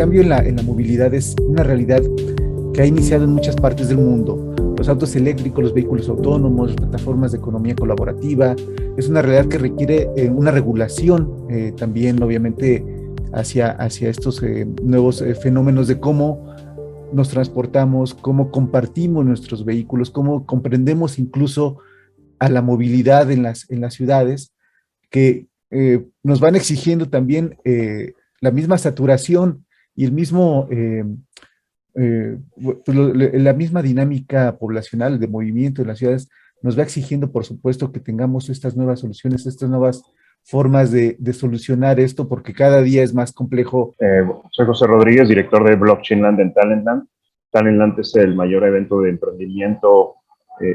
cambio en la movilidad es una realidad que ha iniciado en muchas partes del mundo. Los autos eléctricos, los vehículos autónomos, las plataformas de economía colaborativa, es una realidad que requiere una regulación también, obviamente, hacia estos nuevos fenómenos de cómo nos transportamos, cómo compartimos nuestros vehículos, cómo comprendemos incluso a la movilidad en las ciudades, que nos van exigiendo también la misma saturación y el mismo, la misma dinámica poblacional de movimiento en las ciudades nos va exigiendo, por supuesto, que tengamos estas nuevas soluciones, estas nuevas formas de solucionar esto, porque cada día es más complejo. Soy José Rodríguez, director de Blockchain Land en Talentland. Talentland es el mayor evento de emprendimiento,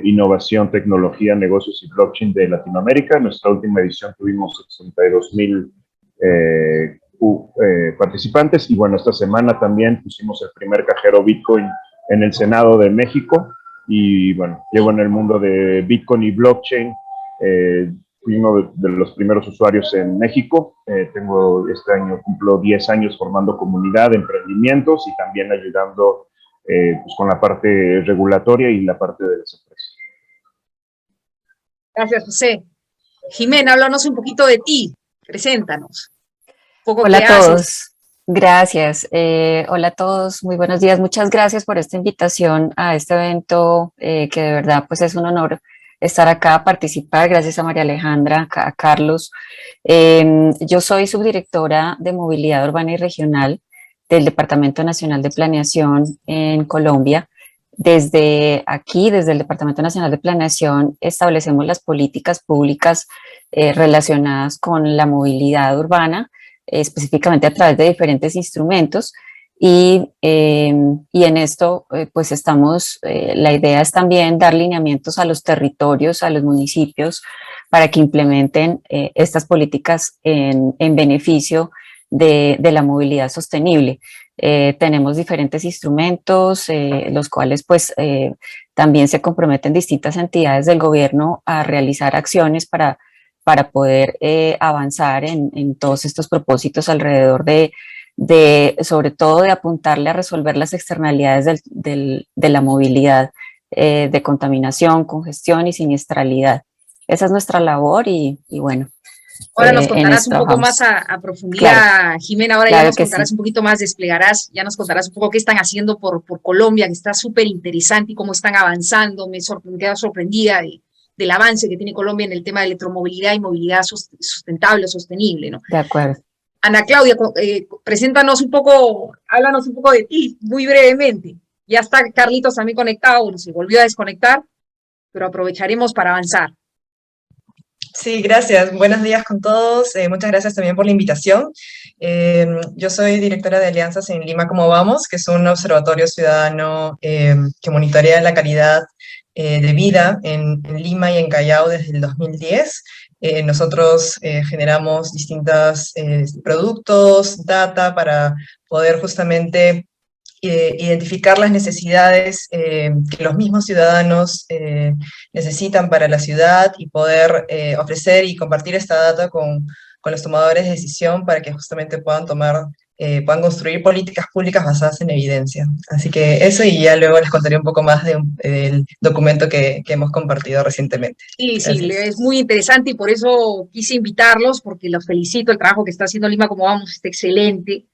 innovación, tecnología, negocios y blockchain de Latinoamérica. En nuestra última edición tuvimos 62,000 participantes, y bueno, esta semana también pusimos el primer cajero Bitcoin en el Senado de México, y bueno, llevo en el mundo de Bitcoin y blockchain. Fui uno de los primeros usuarios en México. Este año cumplo 10 años formando comunidad de emprendimientos y también ayudando pues con la parte regulatoria y la parte de las empresas. Gracias, José. Jimena, háblanos un poquito de ti. Preséntanos. Hola a todos. Gracias. Hola a todos. Muy buenos días. Muchas gracias por esta invitación a este evento, que de verdad pues es un honor estar acá, participar. Gracias a María Alejandra, a Carlos. Yo soy subdirectora de Movilidad Urbana y Regional del Departamento Nacional de Planeación en Colombia. Desde aquí, desde el Departamento Nacional de Planeación, establecemos las políticas públicas relacionadas con la movilidad urbana, específicamente a través de diferentes instrumentos. Y en esto, pues la idea es también dar lineamientos a los territorios, a los municipios, para que implementen estas políticas en beneficio de la movilidad sostenible. Tenemos diferentes instrumentos, los cuales pues también se comprometen distintas entidades del gobierno a realizar acciones para poder avanzar en todos estos propósitos alrededor sobre todo de apuntarle a resolver las externalidades de la movilidad, de contaminación, congestión y siniestralidad. Esa es nuestra labor y bueno. Ahora nos contarás un poco más a profundidad, claro. Jimena, ahora ya nos contarás un poquito más, ya nos contarás un poco qué están haciendo por Colombia, que está súper interesante, y cómo están avanzando. Me quedo sorprendida del avance que tiene Colombia en el tema de electromovilidad y movilidad sustentable, sostenible, ¿no? De acuerdo. Ana Claudia, preséntanos un poco, háblanos un poco de ti, muy brevemente. Ya está Carlitos también conectado, bueno, se volvió a desconectar, pero aprovecharemos para avanzar. Sí, gracias. Buenos días con todos. Muchas gracias también por la invitación. Yo soy directora de Alianzas en Lima Cómo Vamos, que es un observatorio ciudadano que monitorea la calidad de vida en Lima y en Callao desde el 2010. Nosotros generamos distintos productos, data, para poder justamente identificar las necesidades que los mismos ciudadanos necesitan para la ciudad, y poder ofrecer y compartir esta data con los tomadores de decisión para que justamente puedan puedan construir políticas públicas basadas en evidencia. Así que eso, y ya luego les contaré un poco más del documento que hemos compartido recientemente. Sí, es muy interesante, y por eso quise invitarlos, porque los felicito. El trabajo que está haciendo Lima Cómo Vamos está excelente.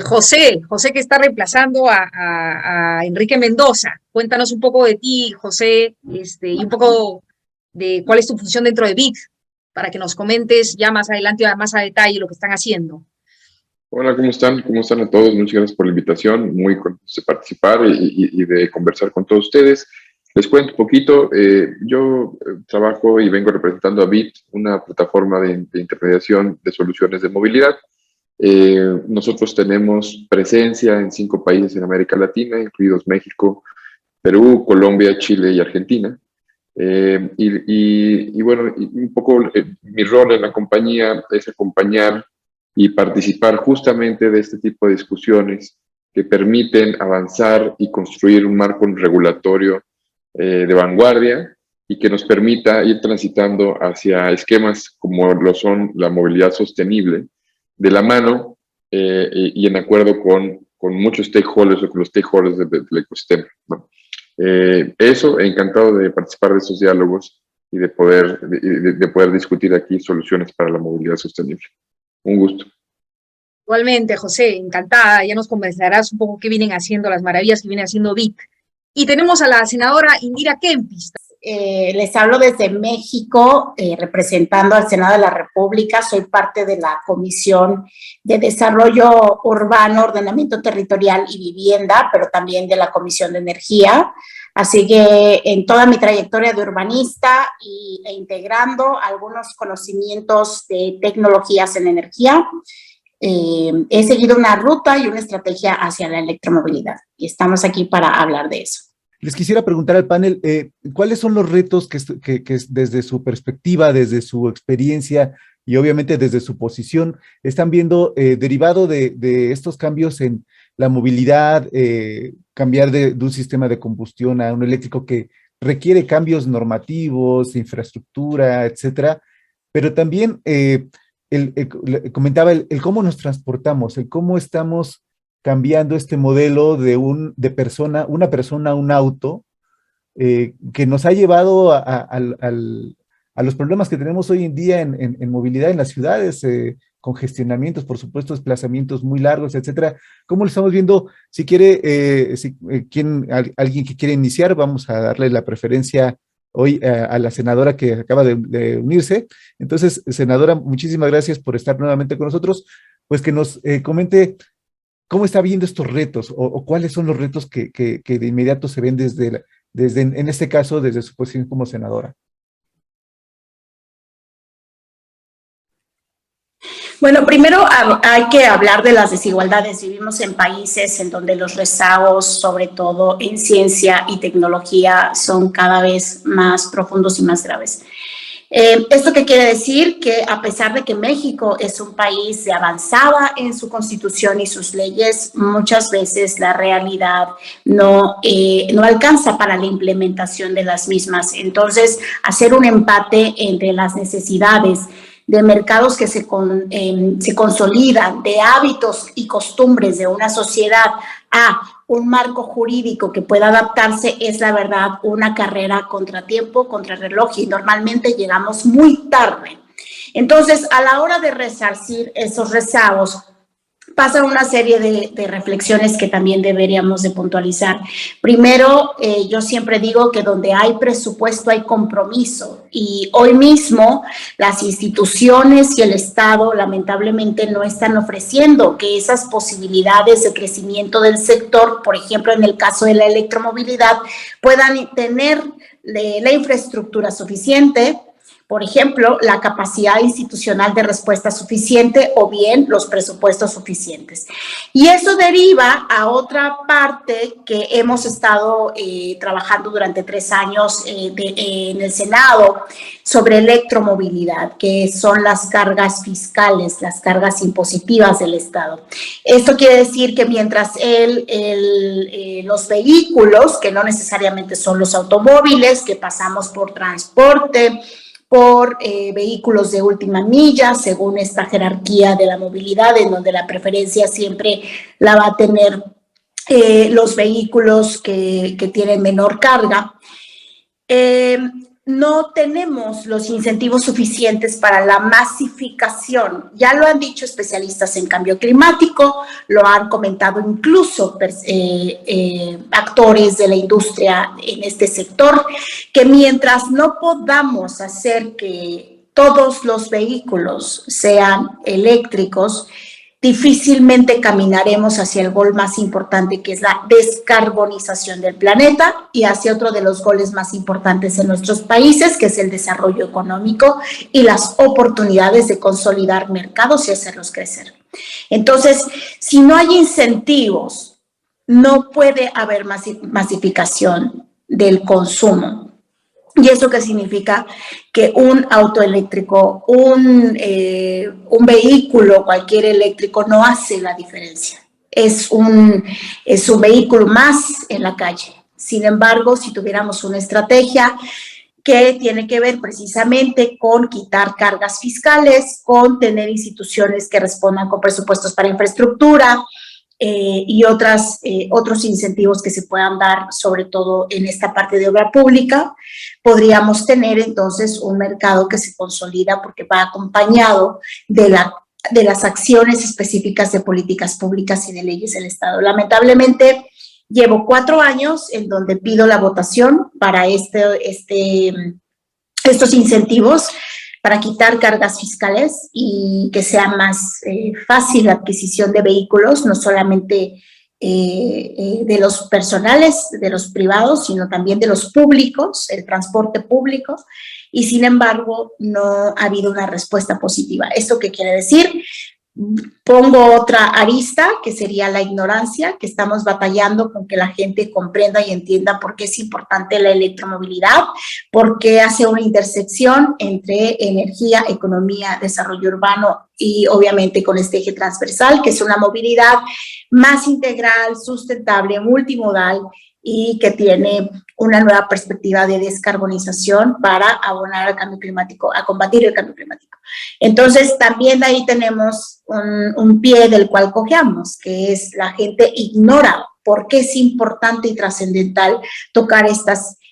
José, que está reemplazando a Enrique Mendoza. Cuéntanos un poco de ti, José, y un poco de cuál es tu función dentro de BIC, para que nos comentes ya más adelante, más a detalle, lo que están haciendo. Hola, ¿cómo están? ¿Cómo están a todos? Muchas gracias por la invitación. Muy contento de participar y de conversar con todos ustedes. Les cuento un poquito. Yo trabajo y vengo representando a BIT, una plataforma de intermediación de soluciones de movilidad. Nosotros tenemos presencia en 5 países en América Latina, incluidos México, Perú, Colombia, Chile y Argentina. Bueno, un poco mi rol en la compañía es acompañar y participar justamente de este tipo de discusiones que permiten avanzar y construir un marco regulatorio de vanguardia, y que nos permita ir transitando hacia esquemas como lo son la movilidad sostenible, de la mano y en acuerdo con muchos stakeholders o con los stakeholders del ecosistema, ¿no? Eso, encantado de participar de estos diálogos y de poder discutir aquí soluciones para la movilidad sostenible. Un gusto. Igualmente, José, encantada. Ya nos conversarás un poco qué vienen haciendo, las maravillas que viene haciendo BIC. Y tenemos a la senadora Indira Kempis. Les hablo desde México, representando al Senado de la República. Soy parte de la Comisión de Desarrollo Urbano, Ordenamiento Territorial y Vivienda, pero también de la Comisión de Energía. Así que en toda mi trayectoria de urbanista e integrando algunos conocimientos de tecnologías en energía, he seguido una ruta y una estrategia hacia la electromovilidad. Y estamos aquí para hablar de eso. Les quisiera preguntar al panel, ¿cuáles son los retos que desde su perspectiva, desde su experiencia y obviamente desde su posición están viendo derivado de estos cambios en la movilidad, cambiar de un sistema de combustión a un eléctrico que requiere cambios normativos, infraestructura, etcétera, pero también comentaba el cómo nos transportamos, el cómo estamos cambiando este modelo de una persona a un auto, que nos ha llevado a los problemas que tenemos hoy en día en movilidad en las ciudades, congestionamientos, por supuesto, desplazamientos muy largos, etcétera. ¿Cómo lo estamos viendo? Si quiere, alguien que quiere iniciar, vamos a darle la preferencia hoy a la senadora que acaba de unirse. Entonces, senadora, muchísimas gracias por estar nuevamente con nosotros. Pues que nos comente cómo está viendo estos retos o cuáles son los retos que de inmediato se ven desde, en este caso, desde su posición como senadora. Bueno, primero hay que hablar de las desigualdades. Vivimos en países en donde los rezagos, sobre todo en ciencia y tecnología, son cada vez más profundos y más graves. ¿Esto qué quiere decir? Que a pesar de que México es un país de avanzada en su constitución y sus leyes, muchas veces la realidad no alcanza para la implementación de las mismas. Entonces, hacer un empate entre las necesidades de mercados que se consolidan, de hábitos y costumbres de una sociedad a un marco jurídico que pueda adaptarse, es la verdad una carrera contra tiempo, contra reloj, y normalmente llegamos muy tarde. Entonces, a la hora de resarcir esos rezagos, pasan una serie de reflexiones que también deberíamos de puntualizar. Primero, yo siempre digo que donde hay presupuesto hay compromiso, y hoy mismo las instituciones y el Estado lamentablemente no están ofreciendo que esas posibilidades de crecimiento del sector, por ejemplo en el caso de la electromovilidad, puedan tener la infraestructura suficiente, por ejemplo, la capacidad institucional de respuesta suficiente o bien los presupuestos suficientes. Y eso deriva a otra parte que hemos estado trabajando durante 3 años en el Senado sobre electromovilidad, que son las cargas fiscales, las cargas impositivas del Estado. Esto quiere decir que mientras los vehículos, que no necesariamente son los automóviles, que pasamos por transporte, por vehículos de última milla, según esta jerarquía de la movilidad, en donde la preferencia siempre la va a tener los vehículos que tienen menor carga. No tenemos los incentivos suficientes para la masificación. Ya lo han dicho especialistas en cambio climático, lo han comentado incluso actores de la industria en este sector, que mientras no podamos hacer que todos los vehículos sean eléctricos, difícilmente caminaremos hacia el gol más importante, que es la descarbonización del planeta, y hacia otro de los goles más importantes en nuestros países, que es el desarrollo económico y las oportunidades de consolidar mercados y hacerlos crecer. Entonces, si no hay incentivos, no puede haber masificación del consumo. ¿Y eso qué significa? Que un auto eléctrico, un vehículo, cualquier eléctrico, no hace la diferencia. Es un vehículo más en la calle. Sin embargo, si tuviéramos una estrategia que tiene que ver precisamente con quitar cargas fiscales, con tener instituciones que respondan con presupuestos para infraestructura, y otros incentivos que se puedan dar, sobre todo en esta parte de obra pública. Podríamos tener entonces un mercado que se consolida porque va acompañado de las acciones específicas de políticas públicas y de leyes del Estado. Lamentablemente, llevo 4 años en donde pido la votación para estos incentivos, para quitar cargas fiscales y que sea más fácil la adquisición de vehículos, no solamente de los personales, de los privados, sino también de los públicos, el transporte público, y sin embargo no ha habido una respuesta positiva. ¿Esto qué quiere decir? Pongo otra arista, que sería la ignorancia, que estamos batallando con que la gente comprenda y entienda por qué es importante la electromovilidad, por qué hace una intersección entre energía, economía, desarrollo urbano y obviamente con este eje transversal, que es una movilidad más integral, sustentable, multimodal y que tiene una nueva perspectiva de descarbonización para abonar al cambio climático, a combatir el cambio climático. Entonces, también ahí tenemos un pie del cual cojeamos, que es la gente ignora por qué es importante y trascendental tocar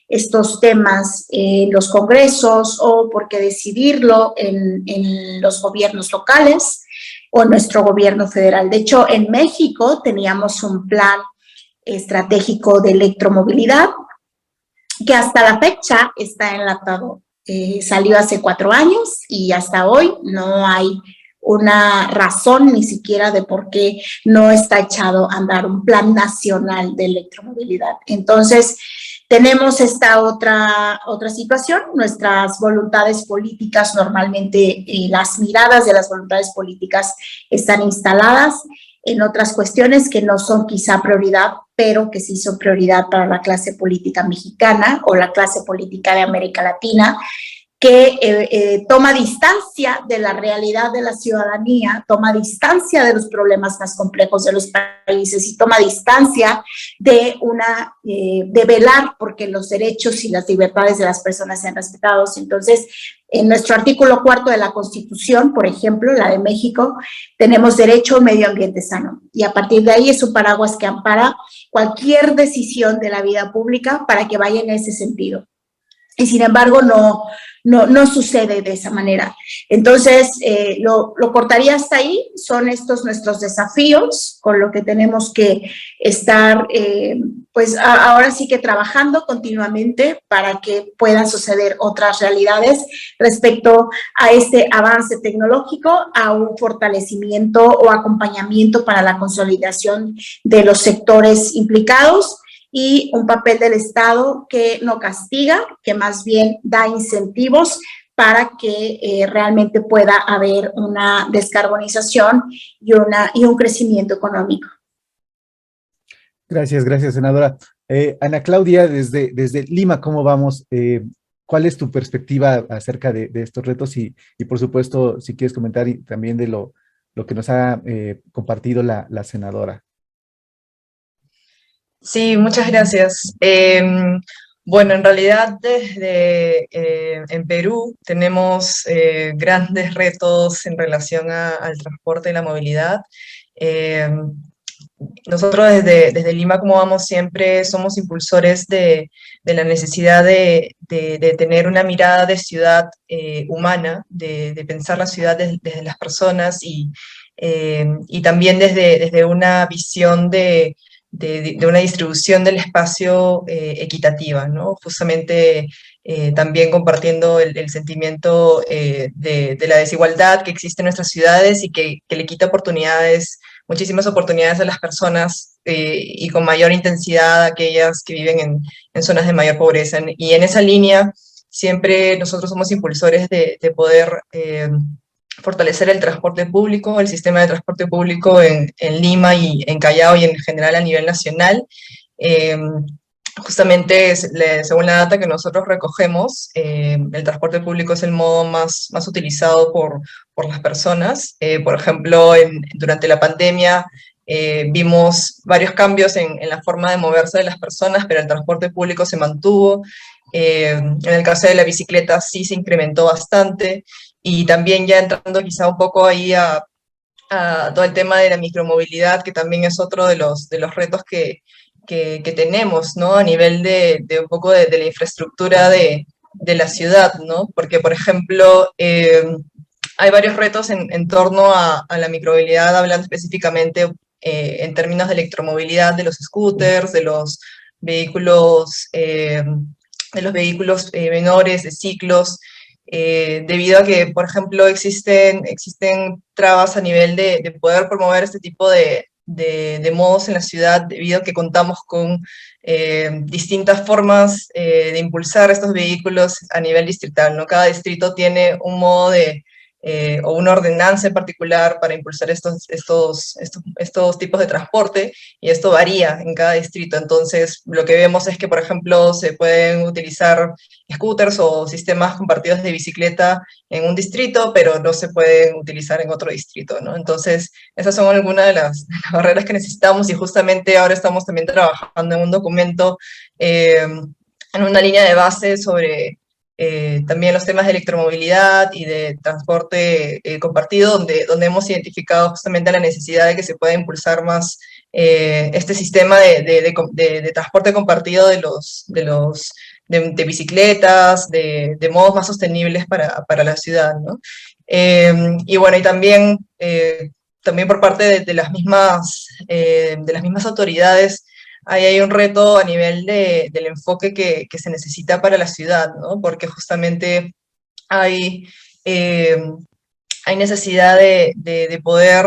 estos temas en los congresos o por qué decidirlo en los gobiernos locales o en nuestro gobierno federal. De hecho, en México teníamos un plan estratégico de electromovilidad que hasta la fecha está enlatado. Salió hace 4 años y hasta hoy no hay una razón ni siquiera de por qué no está echado a andar un plan nacional de electromovilidad. Entonces, tenemos esta otra situación. Nuestras voluntades políticas, normalmente las miradas de las voluntades políticas están instaladas en otras cuestiones que no son quizá prioridad, pero que sí son prioridad para la clase política mexicana o la clase política de América Latina, que toma distancia de la realidad de la ciudadanía, toma distancia de los problemas más complejos de los países y toma distancia de velar porque los derechos y las libertades de las personas sean respetados. Entonces, en nuestro artículo 4 de la Constitución, por ejemplo, la de México, tenemos derecho a un medio ambiente sano. Y a partir de ahí es un paraguas que ampara cualquier decisión de la vida pública para que vaya en ese sentido. Y sin embargo, no sucede de esa manera. Entonces, lo cortaría hasta ahí. Son estos nuestros desafíos con lo que tenemos que estar, pues ahora sí que trabajando continuamente para que puedan suceder otras realidades respecto a este avance tecnológico, a un fortalecimiento o acompañamiento para la consolidación de los sectores implicados, y un papel del Estado que no castiga, que más bien da incentivos para que realmente pueda haber una descarbonización y un crecimiento económico. Gracias, senadora. Ana Claudia, desde Lima, ¿cómo vamos? ¿Cuál es tu perspectiva acerca de estos retos? Y por supuesto, si quieres comentar también de lo que nos ha compartido la senadora. Sí, muchas gracias. Bueno, en realidad desde en Perú tenemos grandes retos en relación al transporte y la movilidad. Nosotros desde Lima, como vamos, siempre somos impulsores de la necesidad de tener una mirada de ciudad humana, de pensar la ciudad desde las personas y también desde una visión de una distribución del espacio equitativa, ¿no? Justamente también compartiendo el sentimiento de la desigualdad que existe en nuestras ciudades y que le quita oportunidades, muchísimas oportunidades a las personas y con mayor intensidad a aquellas que viven en zonas de mayor pobreza. Y en esa línea siempre nosotros somos impulsores de poder fortalecer el transporte público, el sistema de transporte público en Lima y en Callao y en general a nivel nacional. Justamente, según la data que nosotros recogemos, el transporte público es el modo más utilizado por las personas. Por ejemplo, durante la pandemia, vimos varios cambios en la forma de moverse de las personas, pero el transporte público se mantuvo. En el caso de la bicicleta sí se incrementó bastante, y también ya entrando quizá un poco ahí a todo el tema de la micromovilidad, que también es otro de los retos que tenemos, ¿no? A nivel de un poco de la infraestructura de la ciudad, ¿no? Porque, por ejemplo, hay varios retos en torno a la micromovilidad, hablando específicamente en términos de electromovilidad, de los scooters, de los vehículos, menores, de ciclos, debido a que, por ejemplo, existen trabas a nivel de poder promover este tipo de modos en la ciudad, debido a que contamos con distintas formas de impulsar estos vehículos a nivel distrital, ¿no? Cada distrito tiene un modo o una ordenanza en particular para impulsar estos tipos de transporte, y esto varía en cada distrito. Entonces, lo que vemos es que, por ejemplo, se pueden utilizar scooters o sistemas compartidos de bicicleta en un distrito, pero no se pueden utilizar en otro distrito, ¿no? Entonces, esas son algunas de las barreras que necesitamos, y justamente ahora estamos también trabajando en un documento, en una línea de base sobre también los temas de electromovilidad y de transporte compartido, donde hemos identificado justamente la necesidad de que se pueda impulsar más este sistema de transporte compartido de bicicletas, de modos más sostenibles para la ciudad, ¿no? Y bueno, y también por parte de las mismas autoridades, ahí hay un reto a nivel del enfoque que se necesita para la ciudad, ¿no? Porque justamente hay, hay necesidad de poder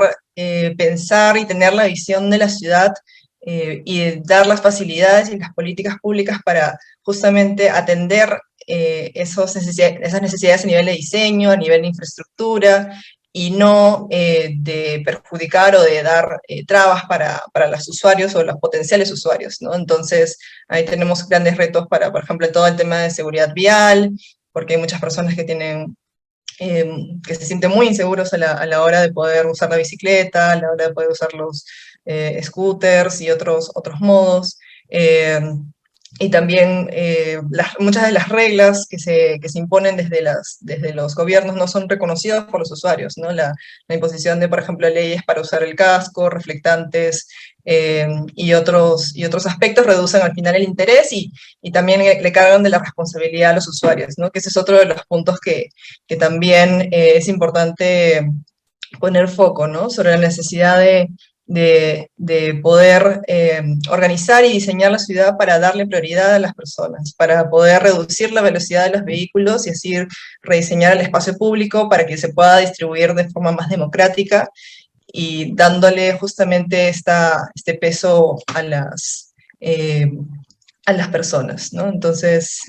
pensar y tener la visión de la ciudad, y de dar las facilidades y las políticas públicas para justamente atender esas necesidades a nivel de diseño, a nivel de infraestructura, y no de perjudicar o de dar trabas para los usuarios o los potenciales usuarios, ¿no? Entonces, ahí tenemos grandes retos para, por ejemplo, todo el tema de seguridad vial, porque hay muchas personas que se sienten muy inseguros a la hora de poder usar la bicicleta, a la hora de poder usar los scooters y otros modos. Y también muchas de las reglas que se imponen desde los gobiernos no son reconocidas por los usuarios, ¿no? La imposición de, por ejemplo, leyes para usar el casco, reflectantes, y otros aspectos reducen al final el interés, y también le cargan de la responsabilidad a los usuarios, ¿no? Que ese es otro de los puntos que también es importante poner foco, ¿no? Sobre la necesidad de poder organizar y diseñar la ciudad para darle prioridad a las personas, para poder reducir la velocidad de los vehículos y así rediseñar el espacio público para que se pueda distribuir de forma más democrática, y dándole justamente este peso a las personas, ¿no? Entonces,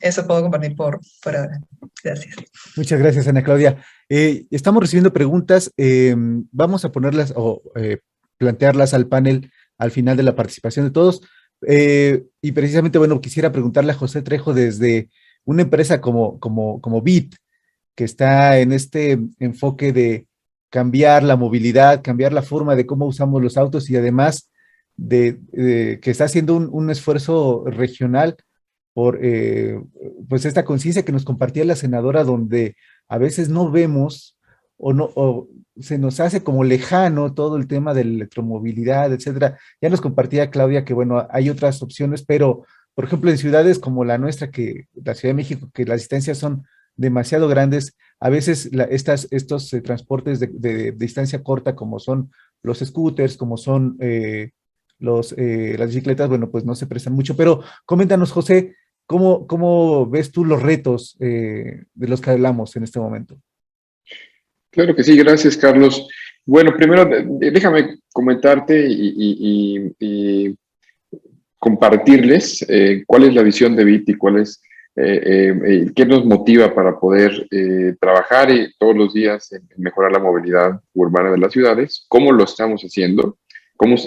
eso puedo compartir por ahora. Gracias. Muchas gracias, Ana Claudia. Estamos recibiendo preguntas, vamos a ponerlas o plantearlas al panel al final de la participación de todos, y precisamente, bueno, quisiera preguntarle a José Trejo desde una empresa como BIT, que está en este enfoque de cambiar la movilidad, cambiar la forma de cómo usamos los autos, y además que está haciendo un esfuerzo regional por pues esta conciencia que nos compartía la senadora, donde a veces no vemos o se nos hace como lejano todo el tema de la electromovilidad, etcétera. Ya nos compartía Claudia que, bueno, hay otras opciones, pero, por ejemplo, en ciudades como la nuestra, que la Ciudad de México, que las distancias son demasiado grandes, a veces estos transportes de distancia corta, como son los scooters, como son las bicicletas, bueno, pues no se prestan mucho. Pero coméntanos, José, ¿cómo ves tú los retos de los que hablamos en este momento? Claro que sí, gracias, Carlos. Bueno, primero déjame comentarte y compartirles cuál es la visión de BIT y cuál es qué nos motiva para poder trabajar todos los días en mejorar la movilidad urbana de las ciudades, cómo lo estamos haciendo,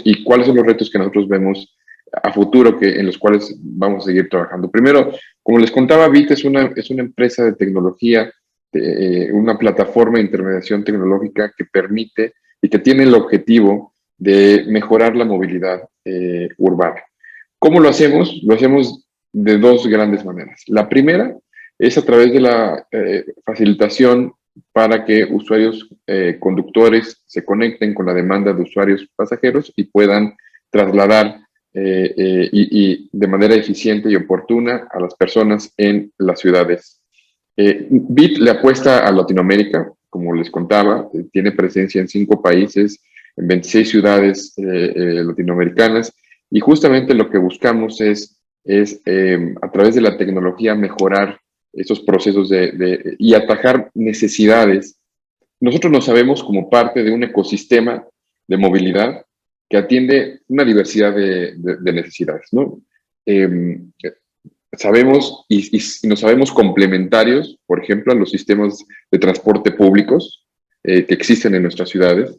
y cuáles son los retos que nosotros vemos a futuro en los cuales vamos a seguir trabajando. Primero, como les contaba, BIT es una empresa de tecnología, una plataforma de intermediación tecnológica que permite y que tiene el objetivo de mejorar la movilidad urbana. ¿Cómo lo hacemos? Lo hacemos de dos grandes maneras. La primera es a través de la facilitación para que usuarios conductores se conecten con la demanda de usuarios pasajeros y puedan trasladar y de manera eficiente y oportuna a las personas en las ciudades. Bit le apuesta a Latinoamérica, como les contaba, tiene presencia en 5 países, en 26 ciudades latinoamericanas, y justamente lo que buscamos es a través de la tecnología mejorar estos procesos y atajar necesidades. Nosotros nos sabemos como parte de un ecosistema de movilidad que atiende una diversidad de necesidades, ¿no? Sabemos y nos sabemos complementarios, por ejemplo, a los sistemas de transporte públicos que existen en nuestras ciudades,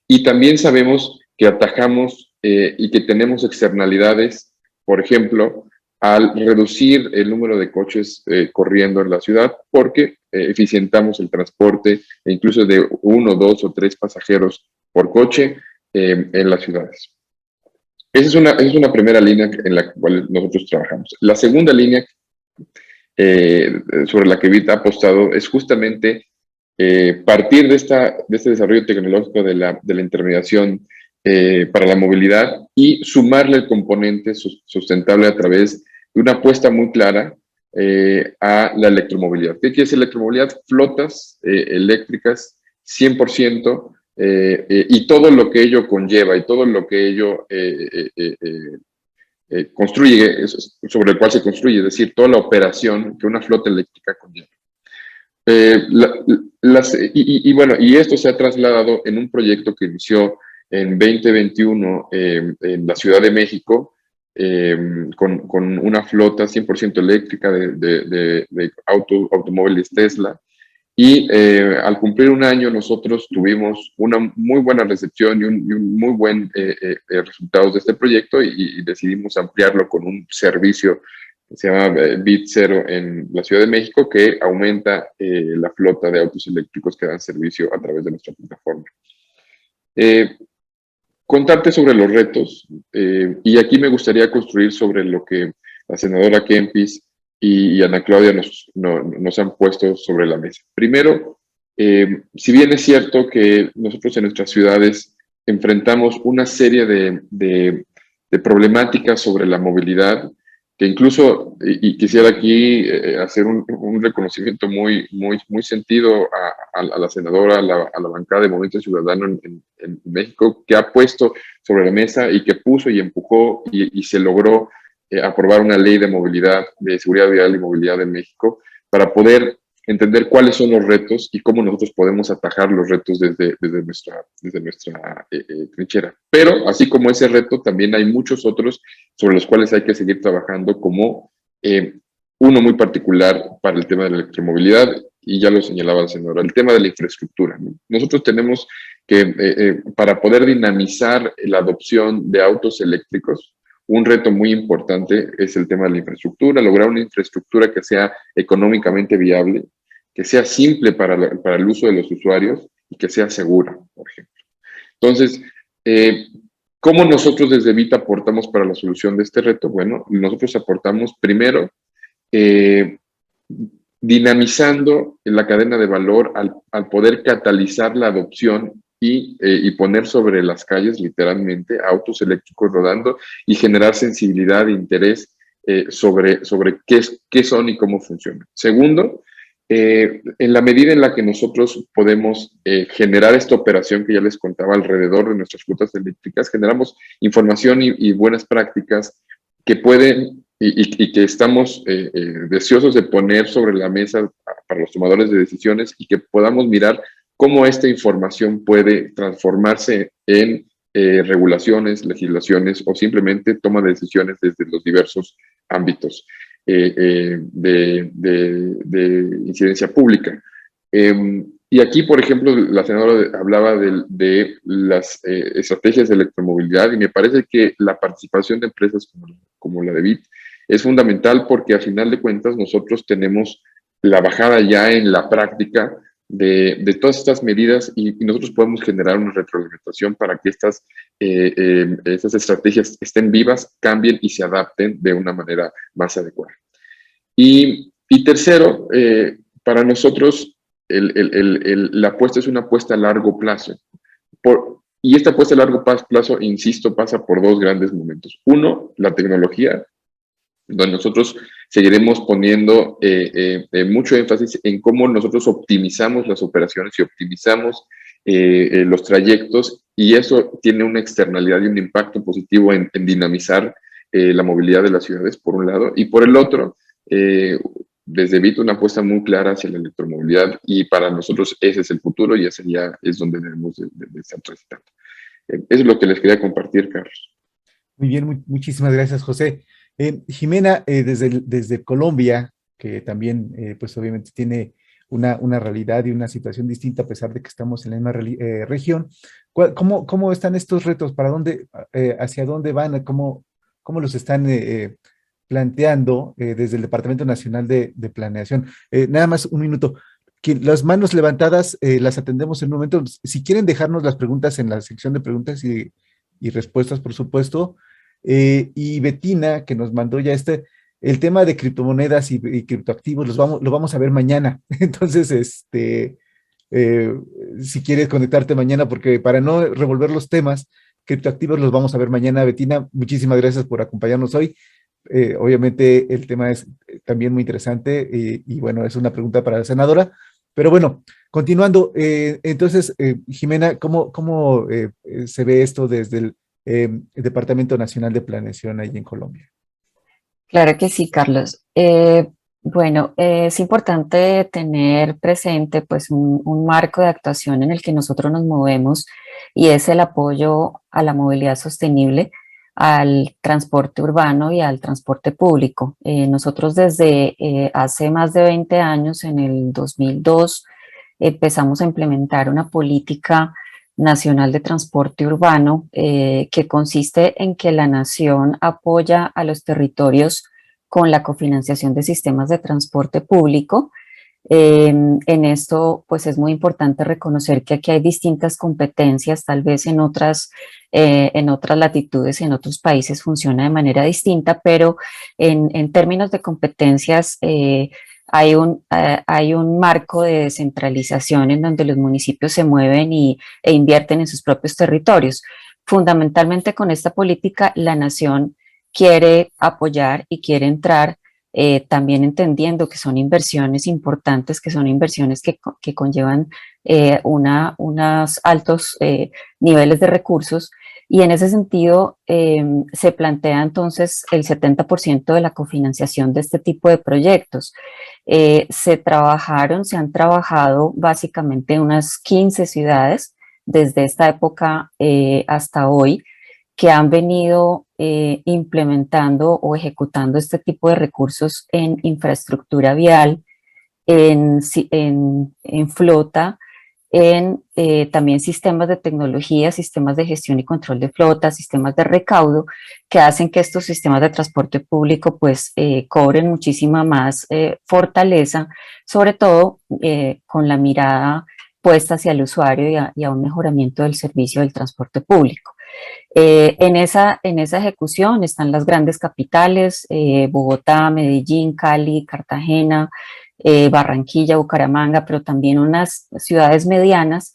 y también sabemos que atajamos y que tenemos externalidades, por ejemplo, al reducir el número de coches corriendo en la ciudad, porque eficientamos el transporte incluso de 1, 2 o 3 pasajeros por coche en las ciudades. Esa es una primera línea en la cual nosotros trabajamos. La segunda línea sobre la que Bit ha apostado es justamente partir de este desarrollo tecnológico de la intermediación para la movilidad y sumarle el componente sustentable a través de una apuesta muy clara a la electromovilidad. ¿Qué quiere decir electromovilidad? Flotas eléctricas 100%, y todo lo que ello conlleva y todo lo que ello construye, sobre el cual se construye, es decir, toda la operación que una flota eléctrica conlleva. Bueno, y esto se ha trasladado en un proyecto que inició en 2021 en la Ciudad de México, con una flota 100% eléctrica de automóviles Tesla. Y al cumplir un año nosotros tuvimos una muy buena recepción y un muy buen resultados de este proyecto, y decidimos ampliarlo con un servicio que se llama Bit Zero en la Ciudad de México, que aumenta la flota de autos eléctricos que dan servicio a través de nuestra plataforma. Contarte sobre los retos, y aquí me gustaría construir sobre lo que la senadora Kempis y Ana Claudia nos han puesto sobre la mesa. Primero, si bien es cierto que nosotros en nuestras ciudades enfrentamos una serie de problemáticas sobre la movilidad, que incluso, y quisiera aquí hacer un reconocimiento muy sentido a la senadora, a la bancada de Movimiento Ciudadano en México, que ha puesto sobre la mesa y que puso y empujó y se logró aprobar una ley de movilidad, de seguridad vial y movilidad en México, para poder entender cuáles son los retos y cómo nosotros podemos atajar los retos desde nuestra trinchera. Pero así como ese reto, también hay muchos otros sobre los cuales hay que seguir trabajando, como uno muy particular para el tema de la electromovilidad, y ya lo señalaba la señora, el tema de la infraestructura, ¿no? Nosotros tenemos que, para poder dinamizar la adopción de autos eléctricos, un reto muy importante es el tema de la infraestructura, lograr una infraestructura que sea económicamente viable, que sea simple para el uso de los usuarios y que sea segura, por ejemplo. Entonces, ¿cómo nosotros desde Bit aportamos para la solución de este reto? Bueno, nosotros aportamos primero dinamizando la cadena de valor al poder catalizar la adopción y poner sobre las calles literalmente autos eléctricos rodando y generar sensibilidad e interés sobre qué son y cómo funcionan. Segundo, en la medida en la que nosotros podemos generar esta operación que ya les contaba alrededor de nuestras flotas eléctricas, generamos información y buenas prácticas que pueden y que estamos deseosos de poner sobre la mesa para los tomadores de decisiones, y que podamos mirar cómo esta información puede transformarse en regulaciones, legislaciones o simplemente toma de decisiones desde los diversos ámbitos de incidencia pública. Y aquí, por ejemplo, la senadora hablaba de las estrategias de electromovilidad, y me parece que la participación de empresas como la de Bit es fundamental, porque a final de cuentas nosotros tenemos la bajada ya en la práctica de todas estas medidas y nosotros podemos generar una retroalimentación para que estas estrategias estén vivas, cambien y se adapten de una manera más adecuada. Y tercero, para nosotros la apuesta es una apuesta a largo plazo. Y esta apuesta a largo plazo, insisto, pasa por dos grandes momentos. Uno, la tecnología, donde nosotros seguiremos poniendo mucho énfasis en cómo nosotros optimizamos las operaciones y optimizamos los trayectos, y eso tiene una externalidad y un impacto positivo en dinamizar la movilidad de las ciudades, por un lado, y por el otro, desde Bit una apuesta muy clara hacia la electromovilidad, y para nosotros ese es el futuro y ese ya es donde debemos de estar transitando. Eso es lo que les quería compartir, Carlos. Muy bien, muchísimas gracias, José. Jimena, desde Colombia, que también, pues obviamente tiene una realidad y una situación distinta a pesar de que estamos en la misma región. ¿Cómo están estos retos? ¿Para dónde, hacia dónde van? ¿Cómo los están planteando desde el Departamento Nacional de Planeación? Nada más un minuto. Las manos levantadas las atendemos en un momento. Si quieren dejarnos las preguntas en la sección de preguntas y respuestas, por supuesto. Y Betina, que nos mandó ya el tema de criptomonedas y criptoactivos, lo vamos a ver mañana. Entonces, si quieres conectarte mañana, porque para no revolver los temas, criptoactivos los vamos a ver mañana. Betina, muchísimas gracias por acompañarnos hoy. Obviamente el tema es también muy interesante y bueno, es una pregunta para la senadora. Pero bueno, continuando, entonces, Jimena, ¿cómo se ve esto desde el Departamento Nacional de Planeación ahí en Colombia? Claro que sí, Carlos. Bueno, es importante tener presente pues un marco de actuación en el que nosotros nos movemos, y es el apoyo a la movilidad sostenible, al transporte urbano y al transporte público. Nosotros desde hace más de 20 años, en el 2002, empezamos a implementar una política nacional de transporte urbano que consiste en que la nación apoya a los territorios con la cofinanciación de sistemas de transporte público. En esto, pues es muy importante reconocer que aquí hay distintas competencias, tal vez en otras latitudes y en otros países funciona de manera distinta, pero en términos de competencias hay un marco de descentralización en donde los municipios se mueven e invierten en sus propios territorios. Fundamentalmente, con esta política, la nación quiere apoyar y quiere entrar, también entendiendo que son inversiones importantes, que son inversiones que conllevan unos altos niveles de recursos, y en ese sentido se plantea entonces el 70% de la cofinanciación de este tipo de proyectos. Se han trabajado básicamente en unas 15 ciudades desde esta época hasta hoy, que han venido implementando o ejecutando este tipo de recursos en infraestructura vial, en flota, en también sistemas de tecnología, sistemas de gestión y control de flota, sistemas de recaudo, que hacen que estos sistemas de transporte público pues cobren muchísima más fortaleza, sobre todo con la mirada puesta hacia el usuario y a un mejoramiento del servicio del transporte público. En esa ejecución están las grandes capitales, Bogotá, Medellín, Cali, Cartagena, Barranquilla, Bucaramanga, pero también unas ciudades medianas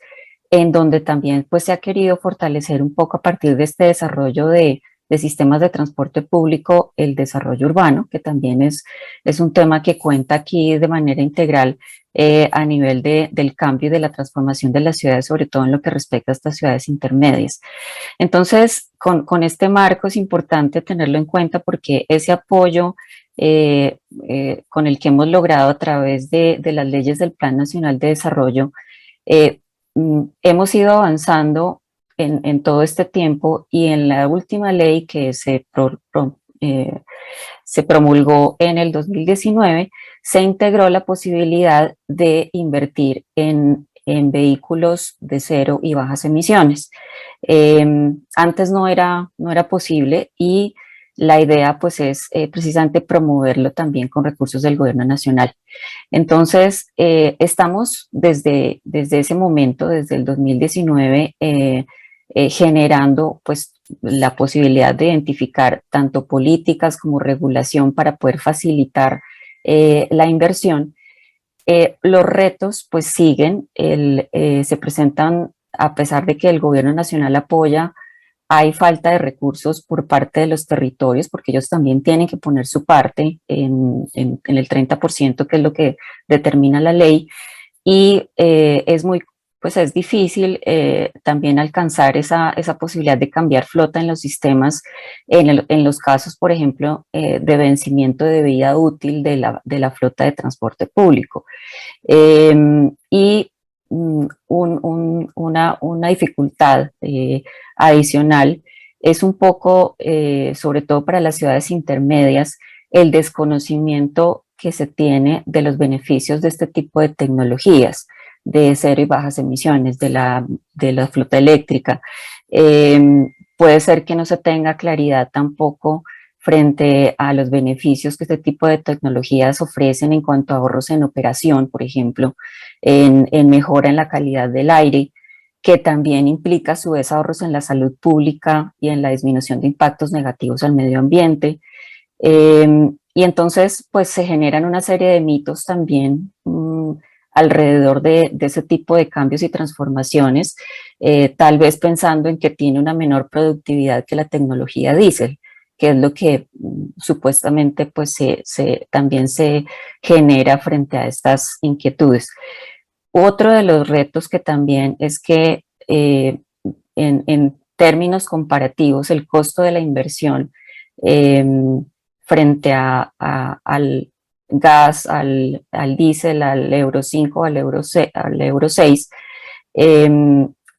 en donde también pues, se ha querido fortalecer un poco a partir de este desarrollo de sistemas de transporte público, el desarrollo urbano, que también es un tema que cuenta aquí de manera integral a nivel del cambio y de la transformación de las ciudades, sobre todo en lo que respecta a estas ciudades intermedias. Entonces, con este marco es importante tenerlo en cuenta, porque ese apoyo con el que hemos logrado a través de las leyes del Plan Nacional de Desarrollo, hemos ido avanzando en todo este tiempo, y en la última ley que se promulgó en el 2019, se integró la posibilidad de invertir en vehículos de cero y bajas emisiones. Antes no era posible, y la idea pues es precisamente promoverlo también con recursos del gobierno nacional. Entonces, estamos desde ese momento, desde el 2019, generando pues la posibilidad de identificar tanto políticas como regulación para poder facilitar la inversión. Los retos pues siguen, se presentan a pesar de que el gobierno nacional apoya. Hay falta de recursos por parte de los territorios porque ellos también tienen que poner su parte en el 30%, que es lo que determina la ley, y pues es difícil también alcanzar esa posibilidad de cambiar flota en los sistemas, en los casos, por ejemplo, de vencimiento de vida útil de la flota de transporte público. Y una dificultad adicional es un poco, sobre todo para las ciudades intermedias, el desconocimiento que se tiene de los beneficios de este tipo de tecnologías, de cero y bajas emisiones, de la flota eléctrica. Puede ser que no se tenga claridad tampoco frente a los beneficios que este tipo de tecnologías ofrecen en cuanto a ahorros en operación, por ejemplo, en mejora en la calidad del aire, que también implica a su vez ahorros en la salud pública y en la disminución de impactos negativos al medio ambiente. Y entonces, pues se generan una serie de mitos también alrededor de ese tipo de cambios y transformaciones, tal vez pensando en que tiene una menor productividad que la tecnología diésel, que es lo que supuestamente pues también se genera frente a estas inquietudes. Otro de los retos que también es que en términos comparativos el costo de la inversión frente al gas, al diésel, al Euro 5, al Euro 6,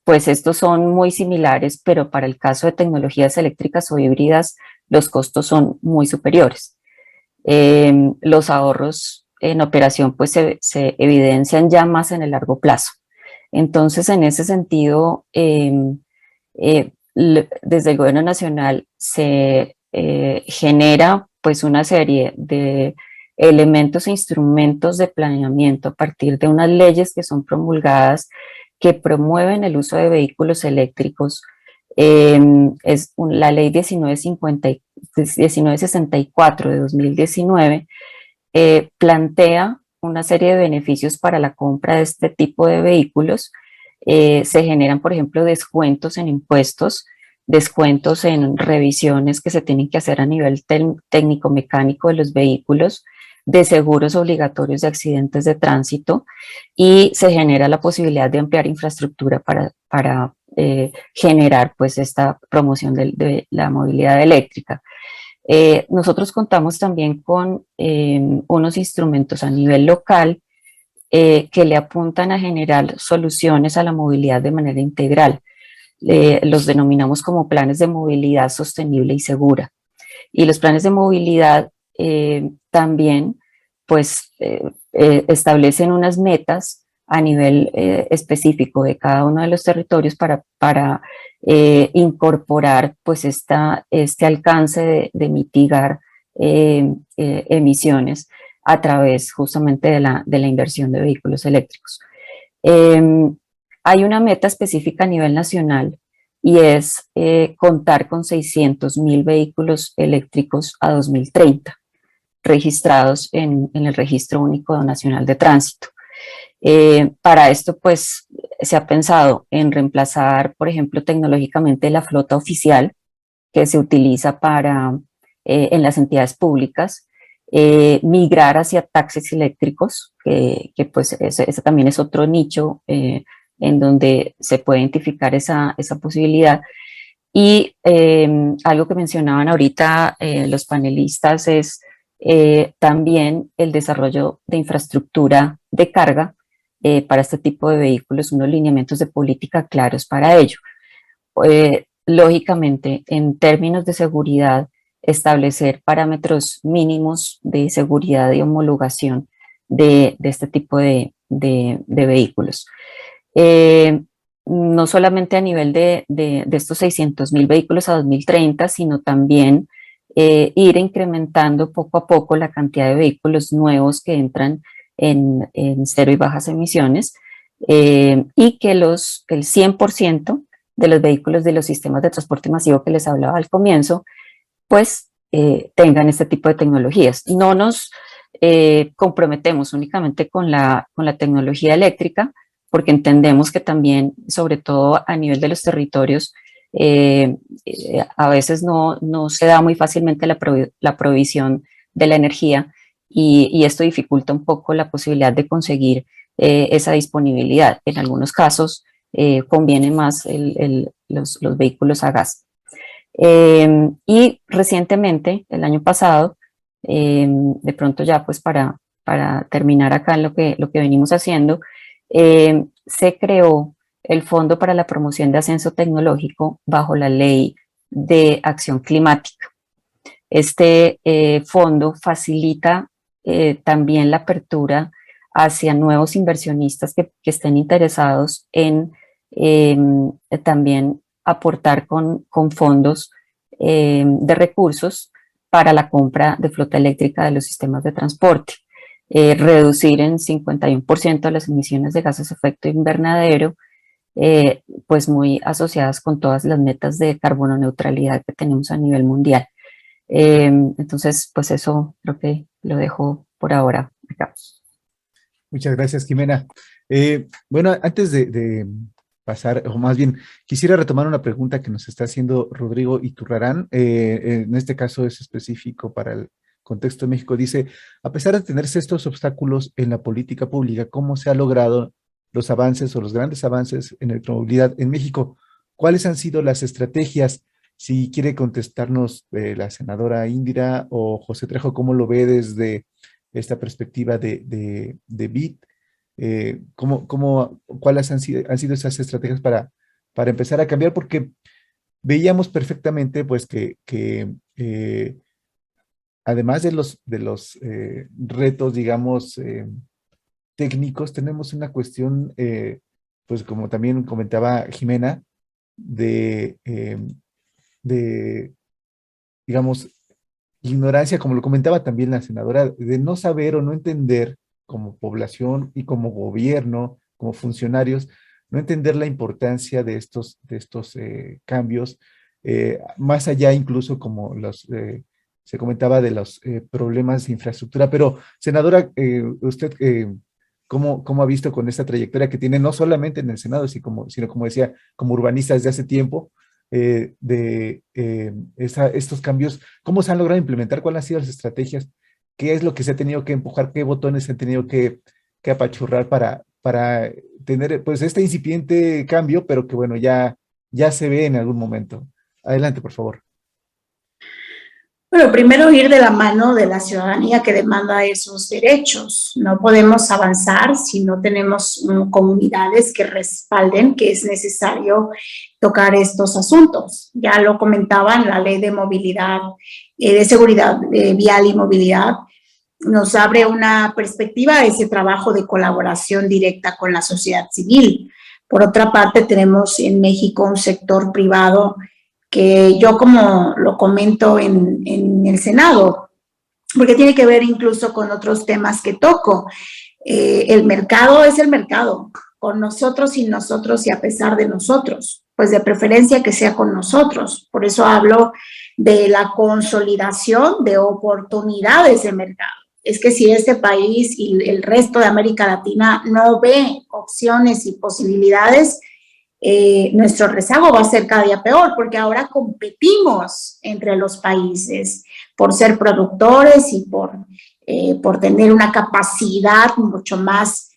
pues estos son muy similares, pero para el caso de tecnologías eléctricas o híbridas, los costos son muy superiores. Los ahorros en operación pues se evidencian ya más en el largo plazo. Entonces, en ese sentido, desde el gobierno nacional se genera pues una serie de elementos e instrumentos de planeamiento a partir de unas leyes que son promulgadas que promueven el uso de vehículos eléctricos. Es la ley 1964 de 2019 plantea una serie de beneficios para la compra de este tipo de vehículos. Se generan, por ejemplo, descuentos en impuestos, descuentos en revisiones que se tienen que hacer a nivel técnico-mecánico de los vehículos, de seguros obligatorios de accidentes de tránsito, y se genera la posibilidad de ampliar infraestructura para generar pues esta promoción de la movilidad eléctrica. Nosotros contamos también con unos instrumentos a nivel local que le apuntan a generar soluciones a la movilidad de manera integral. Los denominamos como planes de movilidad sostenible y segura. Y los planes de movilidad también pues establecen unas metas a nivel específico de cada uno de los territorios para incorporar pues este alcance de mitigar emisiones a través justamente de la inversión de vehículos eléctricos. Hay una meta específica a nivel nacional y es contar con 600.000 vehículos eléctricos a 2030 registrados en el Registro Único Nacional de Tránsito. Para esto, pues, se ha pensado en reemplazar, por ejemplo, tecnológicamente la flota oficial que se utiliza en las entidades públicas, migrar hacia taxis eléctricos, que pues ese también es otro nicho en donde se puede identificar esa posibilidad. Y algo que mencionaban ahorita los panelistas es también el desarrollo de infraestructura de carga para este tipo de vehículos, unos lineamientos de política claros para ello. Lógicamente, en términos de seguridad, establecer parámetros mínimos de seguridad y homologación de este tipo de vehículos. No solamente a nivel de estos 600.000 vehículos a 2030, sino también ir incrementando poco a poco la cantidad de vehículos nuevos que entran en cero y bajas emisiones, y que el 100% de los vehículos de los sistemas de transporte masivo que les hablaba al comienzo, pues tengan este tipo de tecnologías. No nos comprometemos únicamente con la tecnología eléctrica, porque entendemos que también, sobre todo a nivel de los territorios, a veces no se da muy fácilmente la provisión de la energía, y esto dificulta un poco la posibilidad de conseguir esa disponibilidad. En algunos casos conviene más los vehículos a gas. Y recientemente, el año pasado, de pronto ya pues para terminar acá lo que venimos haciendo, se creó el Fondo para la Promoción de Ascenso Tecnológico bajo la Ley de Acción Climática. Este fondo facilita también la apertura hacia nuevos inversionistas que estén interesados en también aportar con fondos de recursos para la compra de flota eléctrica de los sistemas de transporte, reducir en 51% las emisiones de gases de efecto invernadero, pues muy asociadas con todas las metas de carbono neutralidad que tenemos a nivel mundial. Entonces, pues eso creo que lo dejo por ahora acá. Muchas gracias, Jimena. Bueno, antes de pasar, o más bien, quisiera retomar una pregunta que nos está haciendo Rodrigo Iturrarán. En este caso es específico para el contexto de México. Dice, a pesar de tenerse estos obstáculos en la política pública, ¿cómo se ha logrado los avances o los grandes avances en electromovilidad en México? ¿Cuáles han sido las estrategias? Si quiere contestarnos la senadora Indira o José Trejo, ¿cómo lo ve desde esta perspectiva de BID? ¿Cuáles han sido esas estrategias para empezar a cambiar? Porque veíamos perfectamente pues que además de los retos, digamos, técnicos, tenemos una cuestión, pues como también comentaba Jimena, de, digamos, ignorancia, como lo comentaba también la senadora, de no saber o no entender como población y como gobierno, como funcionarios, no entender la importancia de estos cambios, más allá incluso como se comentaba de los problemas de infraestructura. Pero, senadora, usted, ¿cómo ha visto con esta trayectoria que tiene no solamente en el Senado, sino como decía, como urbanista desde hace tiempo, estos cambios? ¿Cómo se han logrado implementar? ¿Cuáles han sido las estrategias? ¿Qué es lo que se ha tenido que empujar? ¿Qué botones se han tenido que apachurrar para tener pues este incipiente cambio, pero que bueno, ya se ve en algún momento? Adelante, por favor. Bueno, primero ir de la mano de la ciudadanía que demanda esos derechos. No podemos avanzar si no tenemos comunidades que respalden que es necesario tocar estos asuntos. Ya lo comentaba en la ley de movilidad, de seguridad vial y movilidad, nos abre una perspectiva a ese trabajo de colaboración directa con la sociedad civil. Por otra parte, tenemos en México un sector privado que yo, como lo comento en el Senado, porque tiene que ver incluso con otros temas que toco. El mercado es el mercado, con nosotros, sin nosotros y a pesar de nosotros, pues de preferencia que sea con nosotros. Por eso hablo de la consolidación de oportunidades de mercado. Es que si este país y el resto de América Latina no ve opciones y posibilidades, nuestro rezago va a ser cada día peor, porque ahora competimos entre los países por ser productores y por tener una capacidad mucho más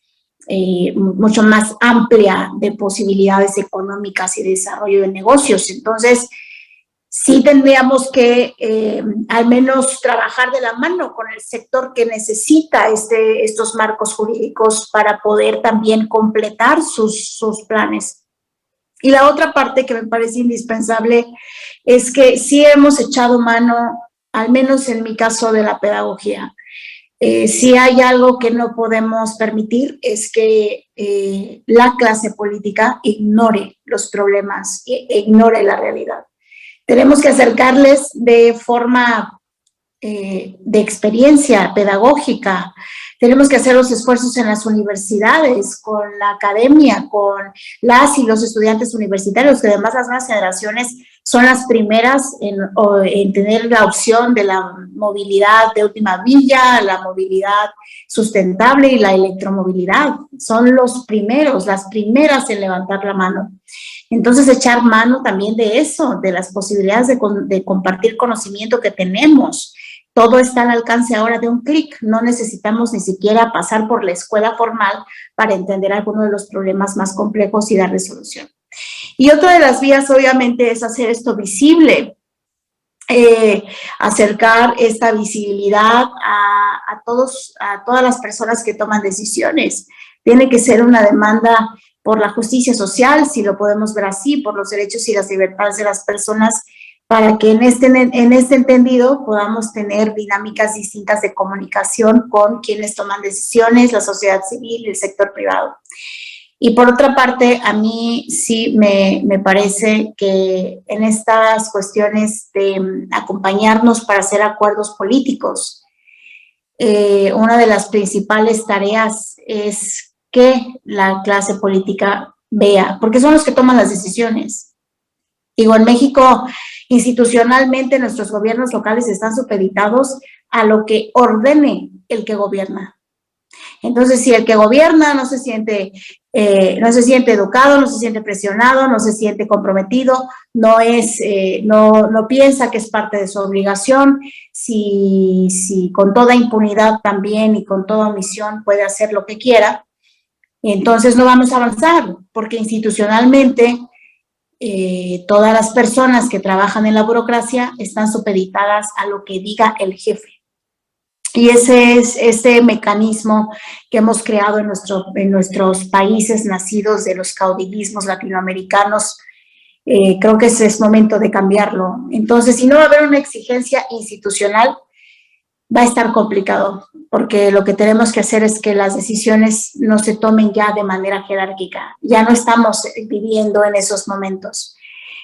amplia de posibilidades económicas y de desarrollo de negocios. Entonces, sí tendríamos que al menos trabajar de la mano con el sector que necesita estos marcos jurídicos para poder también completar sus planes. Y la otra parte que me parece indispensable es que sí hemos echado mano, al menos en mi caso, de la pedagogía. Si hay algo que no podemos permitir es que la clase política ignore los problemas, ignore la realidad. Tenemos que acercarles de forma de experiencia pedagógica. Tenemos que hacer los esfuerzos en las universidades, con la academia, con las y los estudiantes universitarios, que además las nuevas generaciones son las primeras en tener la opción de la movilidad de última milla, la movilidad sustentable y la electromovilidad. Son los primeros, las primeras en levantar la mano. Entonces, echar mano también de eso, de las posibilidades de compartir conocimiento que tenemos. Todo está al alcance ahora de un clic. No necesitamos ni siquiera pasar por la escuela formal para entender algunos de los problemas más complejos y dar resolución. Y otra de las vías, obviamente, es hacer esto visible. Acercar esta visibilidad a todas las personas que toman decisiones. Tiene que ser una demanda por la justicia social, si lo podemos ver así, por los derechos y las libertades de las personas, para que en este entendido podamos tener dinámicas distintas de comunicación con quienes toman decisiones, la sociedad civil y el sector privado. Y por otra parte, a mí sí me parece que en estas cuestiones de acompañarnos para hacer acuerdos políticos, una de las principales tareas es que la clase política vea, porque son los que toman las decisiones. Digo, en México, institucionalmente, nuestros gobiernos locales están supeditados a lo que ordene el que gobierna. Entonces, si el que gobierna no se siente educado, no se siente presionado, no se siente comprometido, no piensa que es parte de su obligación, si con toda impunidad también y con toda omisión puede hacer lo que quiera, entonces no vamos a avanzar, porque institucionalmente todas las personas que trabajan en la burocracia están supeditadas a lo que diga el jefe. Y ese es ese mecanismo que hemos creado en nuestros países nacidos de los caudillismos latinoamericanos. Creo que ese es momento de cambiarlo. Entonces, si no va a haber una exigencia institucional, va a estar complicado, porque lo que tenemos que hacer es que las decisiones no se tomen ya de manera jerárquica. Ya no estamos viviendo en esos momentos.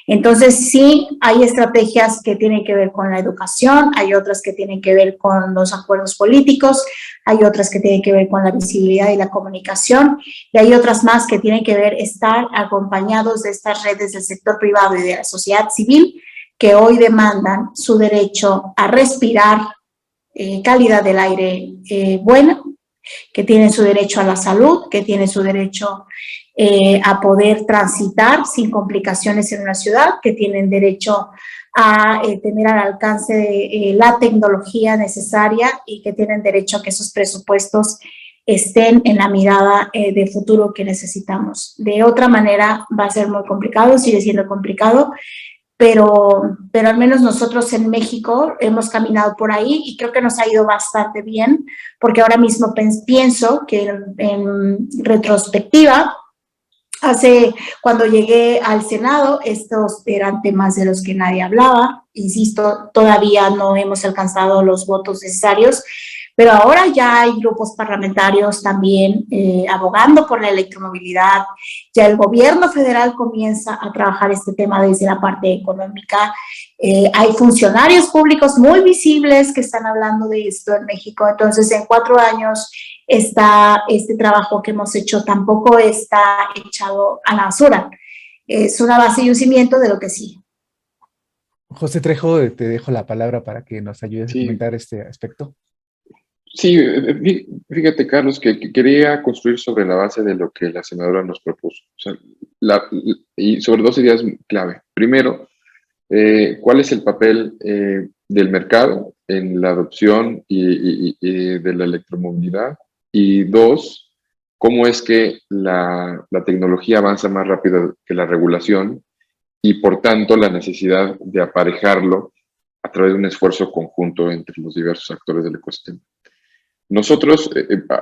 Entonces, sí, hay estrategias que tienen que ver con la educación, hay otras que tienen que ver con los acuerdos políticos, hay otras que tienen que ver con la visibilidad y la comunicación, y hay otras más que tienen que ver estar acompañados de estas redes del sector privado y de la sociedad civil, que hoy demandan su derecho a respirar calidad del aire buena, que tienen su derecho a la salud, que tienen su derecho a poder transitar sin complicaciones en una ciudad, que tienen derecho a tener al alcance la tecnología necesaria y que tienen derecho a que esos presupuestos estén en la mirada de futuro que necesitamos. De otra manera va a ser muy complicado, sigue siendo complicado, pero al menos nosotros en México hemos caminado por ahí y creo que nos ha ido bastante bien, porque ahora mismo pienso que en retrospectiva, cuando llegué al Senado, estos eran temas de los que nadie hablaba. Insisto, todavía no hemos alcanzado los votos necesarios, pero ahora ya hay grupos parlamentarios también abogando por la electromovilidad. Ya el gobierno federal comienza a trabajar este tema desde la parte económica. Hay funcionarios públicos muy visibles que están hablando de esto en México. Entonces, en 4 años, este trabajo que hemos hecho tampoco está echado a la basura. Es una base y un cimiento de lo que sí. José Trejo, te dejo la palabra para que nos ayudes a comentar este aspecto. Sí, fíjate, Carlos, que quería construir sobre la base de lo que la senadora nos propuso. O sea, y sobre 2 ideas clave. Primero, ¿cuál es el papel del mercado en la adopción y de la electromovilidad? Y 2, ¿cómo es que la tecnología avanza más rápido que la regulación y, por tanto, la necesidad de aparejarlo a través de un esfuerzo conjunto entre los diversos actores del ecosistema? Nosotros,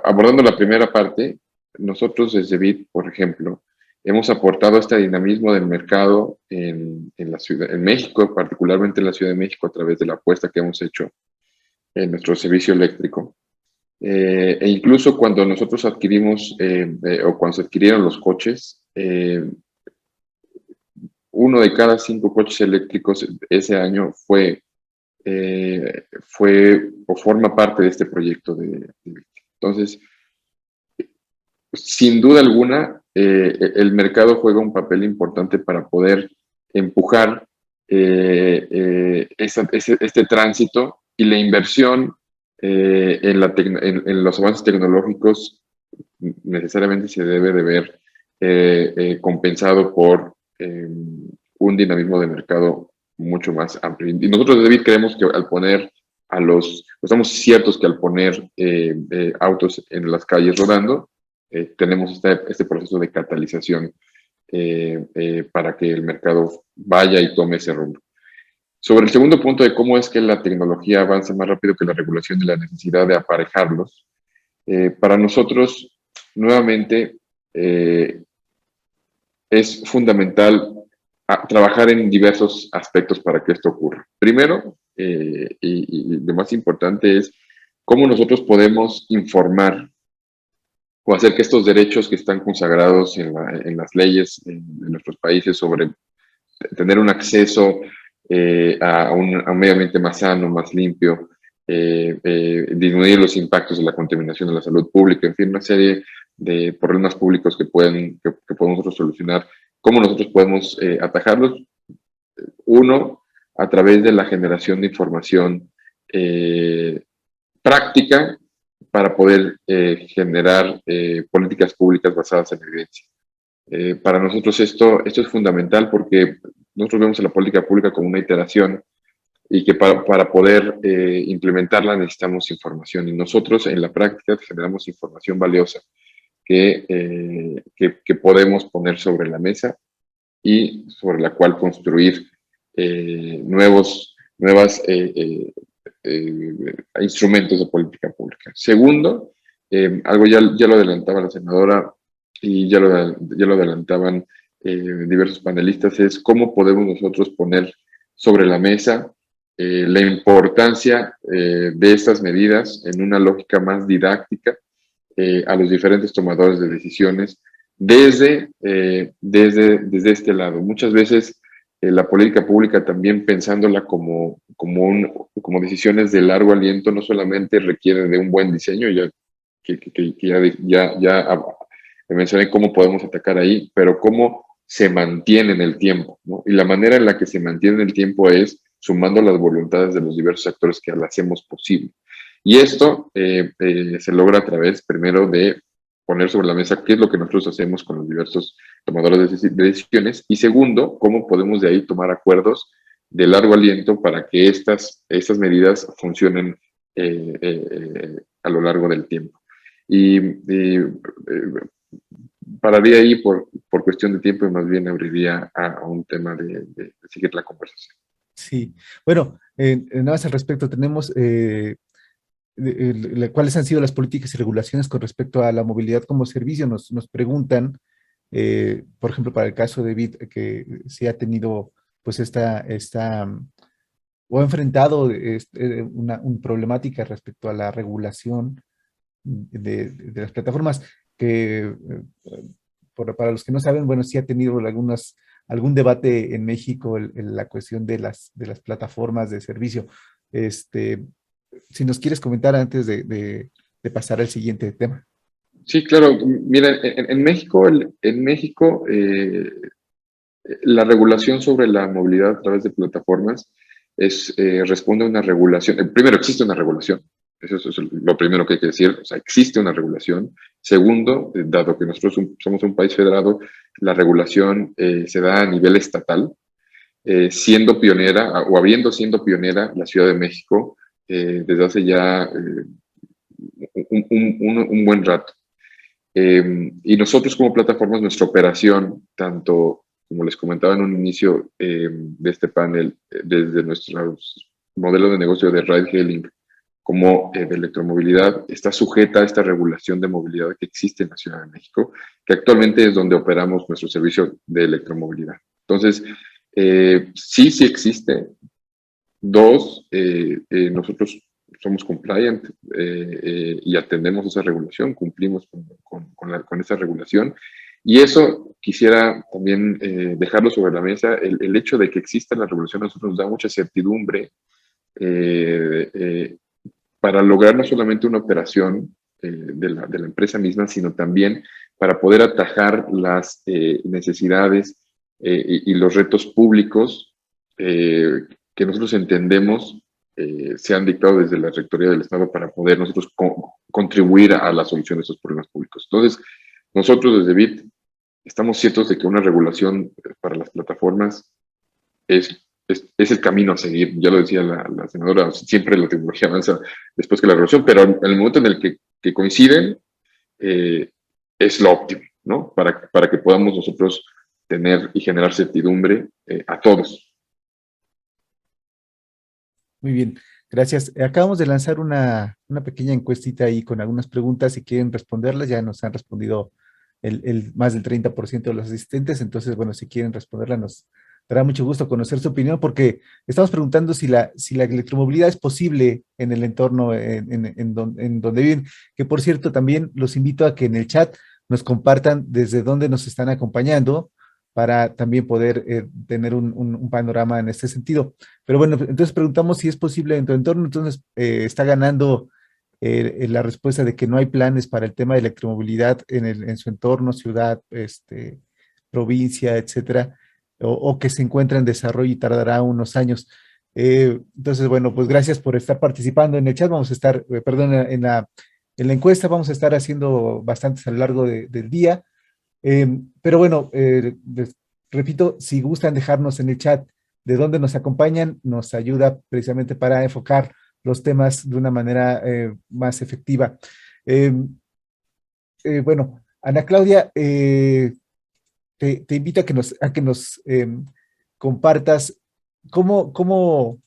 abordando la primera parte, nosotros desde BID, por ejemplo, hemos aportado este dinamismo del mercado en la ciudad, en México, particularmente en la Ciudad de México, a través de la apuesta que hemos hecho en nuestro servicio eléctrico. E incluso cuando nosotros adquirimos, o cuando se adquirieron los coches, 1 de cada 5 coches eléctricos ese año fue o forma parte de este proyecto de entonces, sin duda alguna, el mercado juega un papel importante para poder empujar este tránsito, y la inversión en los avances tecnológicos necesariamente se debe de ver compensado por un dinamismo de mercado mucho más amplio. Y nosotros, David, creemos que al poner estamos ciertos que al poner autos en las calles rodando, tenemos este proceso de catalización para que el mercado vaya y tome ese rumbo. Sobre el segundo punto de cómo es que la tecnología avanza más rápido que la regulación y la necesidad de aparejarlos, para nosotros, nuevamente, es fundamental trabajar en diversos aspectos para que esto ocurra. Primero, y lo más importante es cómo nosotros podemos informar o hacer que estos derechos que están consagrados en las leyes de nuestros países sobre tener un acceso a un medio ambiente más sano, más limpio, disminuir los impactos de la contaminación de la salud pública, en fin, una serie de problemas públicos que podemos nosotros solucionar. ¿Cómo nosotros podemos atajarlos? Uno, a través de la generación de información práctica para poder generar políticas públicas basadas en evidencia. Para nosotros esto es fundamental porque nosotros vemos a la política pública como una iteración y que para poder implementarla necesitamos información, y nosotros en la práctica generamos información valiosa que podemos poner sobre la mesa y sobre la cual construir nuevos instrumentos de política pública. Segundo, algo ya lo adelantaba la senadora y ya lo adelantaban diversos panelistas, es cómo podemos nosotros poner sobre la mesa la importancia de estas medidas en una lógica más didáctica a los diferentes tomadores de decisiones desde este lado. Muchas veces la política pública, también pensándola como decisiones de largo aliento, no solamente requiere de un buen diseño, ya mencioné cómo podemos atacar ahí, pero cómo se mantiene en el tiempo, ¿no? Y la manera en la que se mantiene en el tiempo es sumando las voluntades de los diversos actores que la hacemos posible. Y esto se logra a través, primero, de poner sobre la mesa qué es lo que nosotros hacemos con los diversos tomadores de decisiones, y segundo, cómo podemos de ahí tomar acuerdos de largo aliento para que estas medidas funcionen a lo largo del tiempo. Y pararía ahí por cuestión de tiempo y más bien abriría a un tema de seguir la conversación. Sí, bueno, nada más al respecto, tenemos cuáles han sido las políticas y regulaciones con respecto a la movilidad como servicio. Nos preguntan, por ejemplo, para el caso de BID, que sí ha tenido pues o ha enfrentado una problemática respecto a la regulación de las plataformas, que para los que no saben, bueno, sí ha tenido algún debate en México en la cuestión de las plataformas de servicio. Si nos quieres comentar antes de pasar al siguiente tema. Sí, claro. Mira, en México, la regulación sobre la movilidad a través de plataformas responde a una regulación. Primero, existe una regulación. Eso es lo primero que hay que decir. O sea, existe una regulación. Segundo, dado que nosotros somos un país federado, la regulación se da a nivel estatal, siendo pionera, o habiendo sido pionera la Ciudad de México desde hace ya un buen rato. Y nosotros como plataformas, nuestra operación, tanto como les comentaba en un inicio de este panel, desde nuestro modelo de negocio de ride-hailing como de electromovilidad, está sujeta a esta regulación de movilidad que existe en la Ciudad de México, que actualmente es donde operamos nuestro servicio de electromovilidad. Entonces, sí existe. Dos, nosotros somos compliant y atendemos esa regulación, cumplimos con esa regulación. Y eso quisiera también dejarlo sobre la mesa. El hecho de que exista la revolución a nosotros nos da mucha certidumbre para lograr no solamente una operación de la empresa misma, sino también para poder atajar las necesidades y los retos públicos que nosotros entendemos se han dictado desde la Rectoría del Estado para poder nosotros contribuir a la solución de estos problemas públicos. Entonces, nosotros desde BIT estamos ciertos de que una regulación para las plataformas es el camino a seguir. Ya lo decía la senadora, siempre la tecnología avanza después que la regulación, pero en el momento en el que coinciden, es lo óptimo, ¿no? Para que podamos nosotros tener y generar certidumbre a todos. Muy bien, gracias. Acabamos de lanzar una pequeña encuestita ahí con algunas preguntas. Si quieren responderlas, ya nos han respondido más del 30% de los asistentes. Entonces, bueno, si quieren responderla, nos dará mucho gusto conocer su opinión, porque estamos preguntando si la electromovilidad es posible en el entorno en donde viven. Que por cierto, también los invito a que en el chat nos compartan desde dónde nos están acompañando, para también poder tener un panorama en este sentido. Pero bueno, entonces preguntamos si es posible en tu entorno. Entonces está ganando la respuesta de que no hay planes para el tema de electromovilidad en su entorno, ciudad, provincia, etcétera, o que se encuentra en desarrollo y tardará unos años. Entonces, bueno, pues gracias por estar participando en el chat. Vamos a estar, perdón, en la encuesta vamos a estar haciendo bastantes a lo largo del día. Pero bueno, les repito, si gustan dejarnos en el chat de dónde nos acompañan, nos ayuda precisamente para enfocar los temas de una manera más efectiva. Bueno, Ana Claudia, te invito a que nos compartas cómo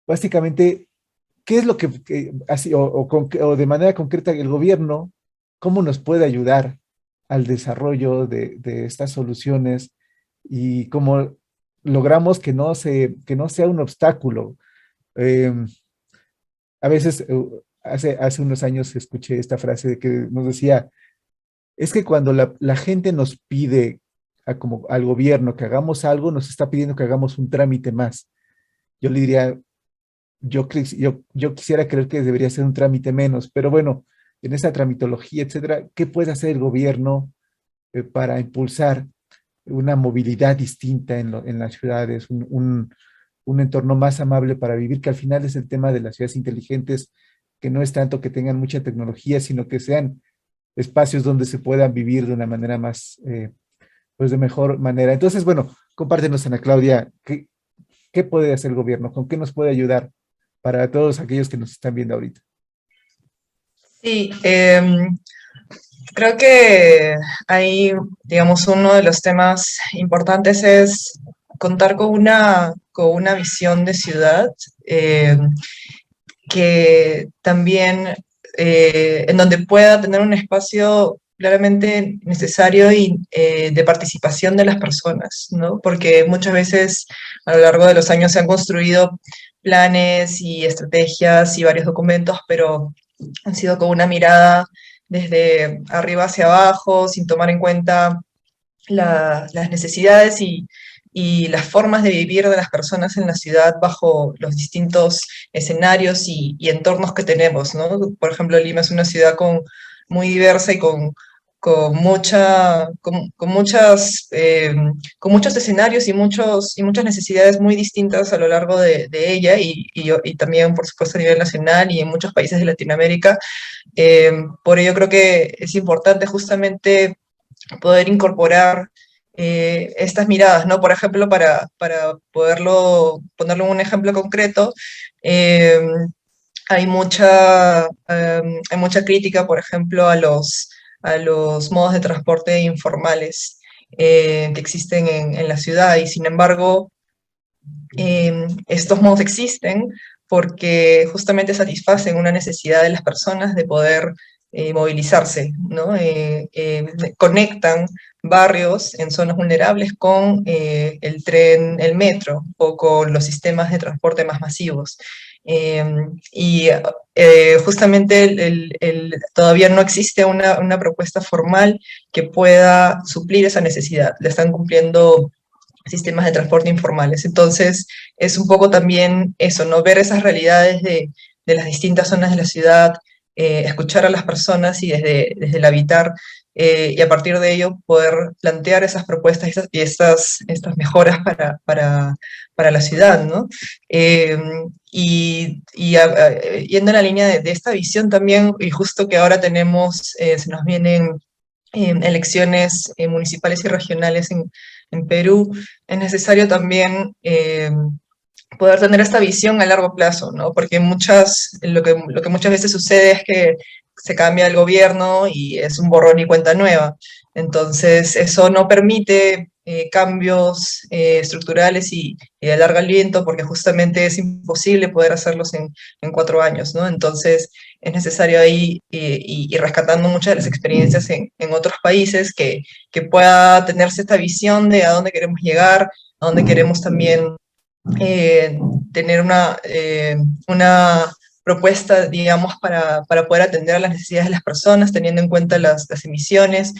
básicamente, qué es lo que así, o de manera concreta el gobierno, cómo nos puede ayudar al desarrollo de estas soluciones y cómo logramos que no sea un obstáculo. A veces, hace unos años escuché esta frase de que nos decía, es que cuando la gente nos pide como al gobierno que hagamos algo, nos está pidiendo que hagamos un trámite más. Yo le diría, yo quisiera creer que debería ser un trámite menos, pero bueno, en esa tramitología, etcétera, ¿qué puede hacer el gobierno para impulsar una movilidad distinta en las ciudades, un entorno más amable para vivir, que al final es el tema de las ciudades inteligentes, que no es tanto que tengan mucha tecnología, sino que sean espacios donde se puedan vivir de una manera más, pues de mejor manera? Entonces, bueno, compártenos, Ana Claudia, ¿qué puede hacer el gobierno? ¿Con qué nos puede ayudar para todos aquellos que nos están viendo ahorita? Sí, creo que ahí, digamos, uno de los temas importantes es contar con una visión de ciudad que también, en donde pueda tener un espacio claramente necesario y de participación de las personas, ¿no? Porque muchas veces a lo largo de los años se han construido planes y estrategias y varios documentos, pero han sido con una mirada desde arriba hacia abajo, sin tomar en cuenta las necesidades y las formas de vivir de las personas en la ciudad bajo los distintos escenarios y entornos que tenemos, ¿no? Por ejemplo, Lima es una ciudad muy diversa y con muchos escenarios y muchas necesidades muy distintas a lo largo de ella y también, por supuesto, a nivel nacional y en muchos países de Latinoamérica. Por ello creo que es importante justamente poder incorporar estas miradas, ¿no? Por ejemplo, para ponerlo en un ejemplo concreto, hay mucha crítica, por ejemplo, a los modos de transporte informales que existen en la ciudad, y sin embargo, estos modos existen porque justamente satisfacen una necesidad de las personas de poder movilizarse, ¿no? Conectan barrios en zonas vulnerables con el tren, el metro, o con los sistemas de transporte más masivos. y justamente todavía no existe una propuesta formal que pueda suplir esa necesidad. Le están cumpliendo sistemas de transporte informales. Entonces, es un poco también eso, ¿no? Ver esas realidades de las distintas zonas de la ciudad, escuchar a las personas y desde el habitar, y a partir de ello poder plantear esas propuestas y estas mejoras para la ciudad, ¿no? Yendo en la línea de esta visión también, y justo que ahora se nos vienen elecciones municipales y regionales en Perú, es necesario también poder tener esta visión a largo plazo, ¿no? Porque lo que muchas veces sucede es que se cambia el gobierno y es un borrón y cuenta nueva. Entonces, eso no permite cambios estructurales y de largo aliento, porque justamente es imposible poder hacerlos en 4 años, ¿no? Entonces, es necesario ahí, y rescatando muchas de las experiencias en otros países, que pueda tenerse esta visión de a dónde queremos llegar, a dónde queremos también tener una propuesta, digamos, para poder atender a las necesidades de las personas, teniendo en cuenta las emisiones,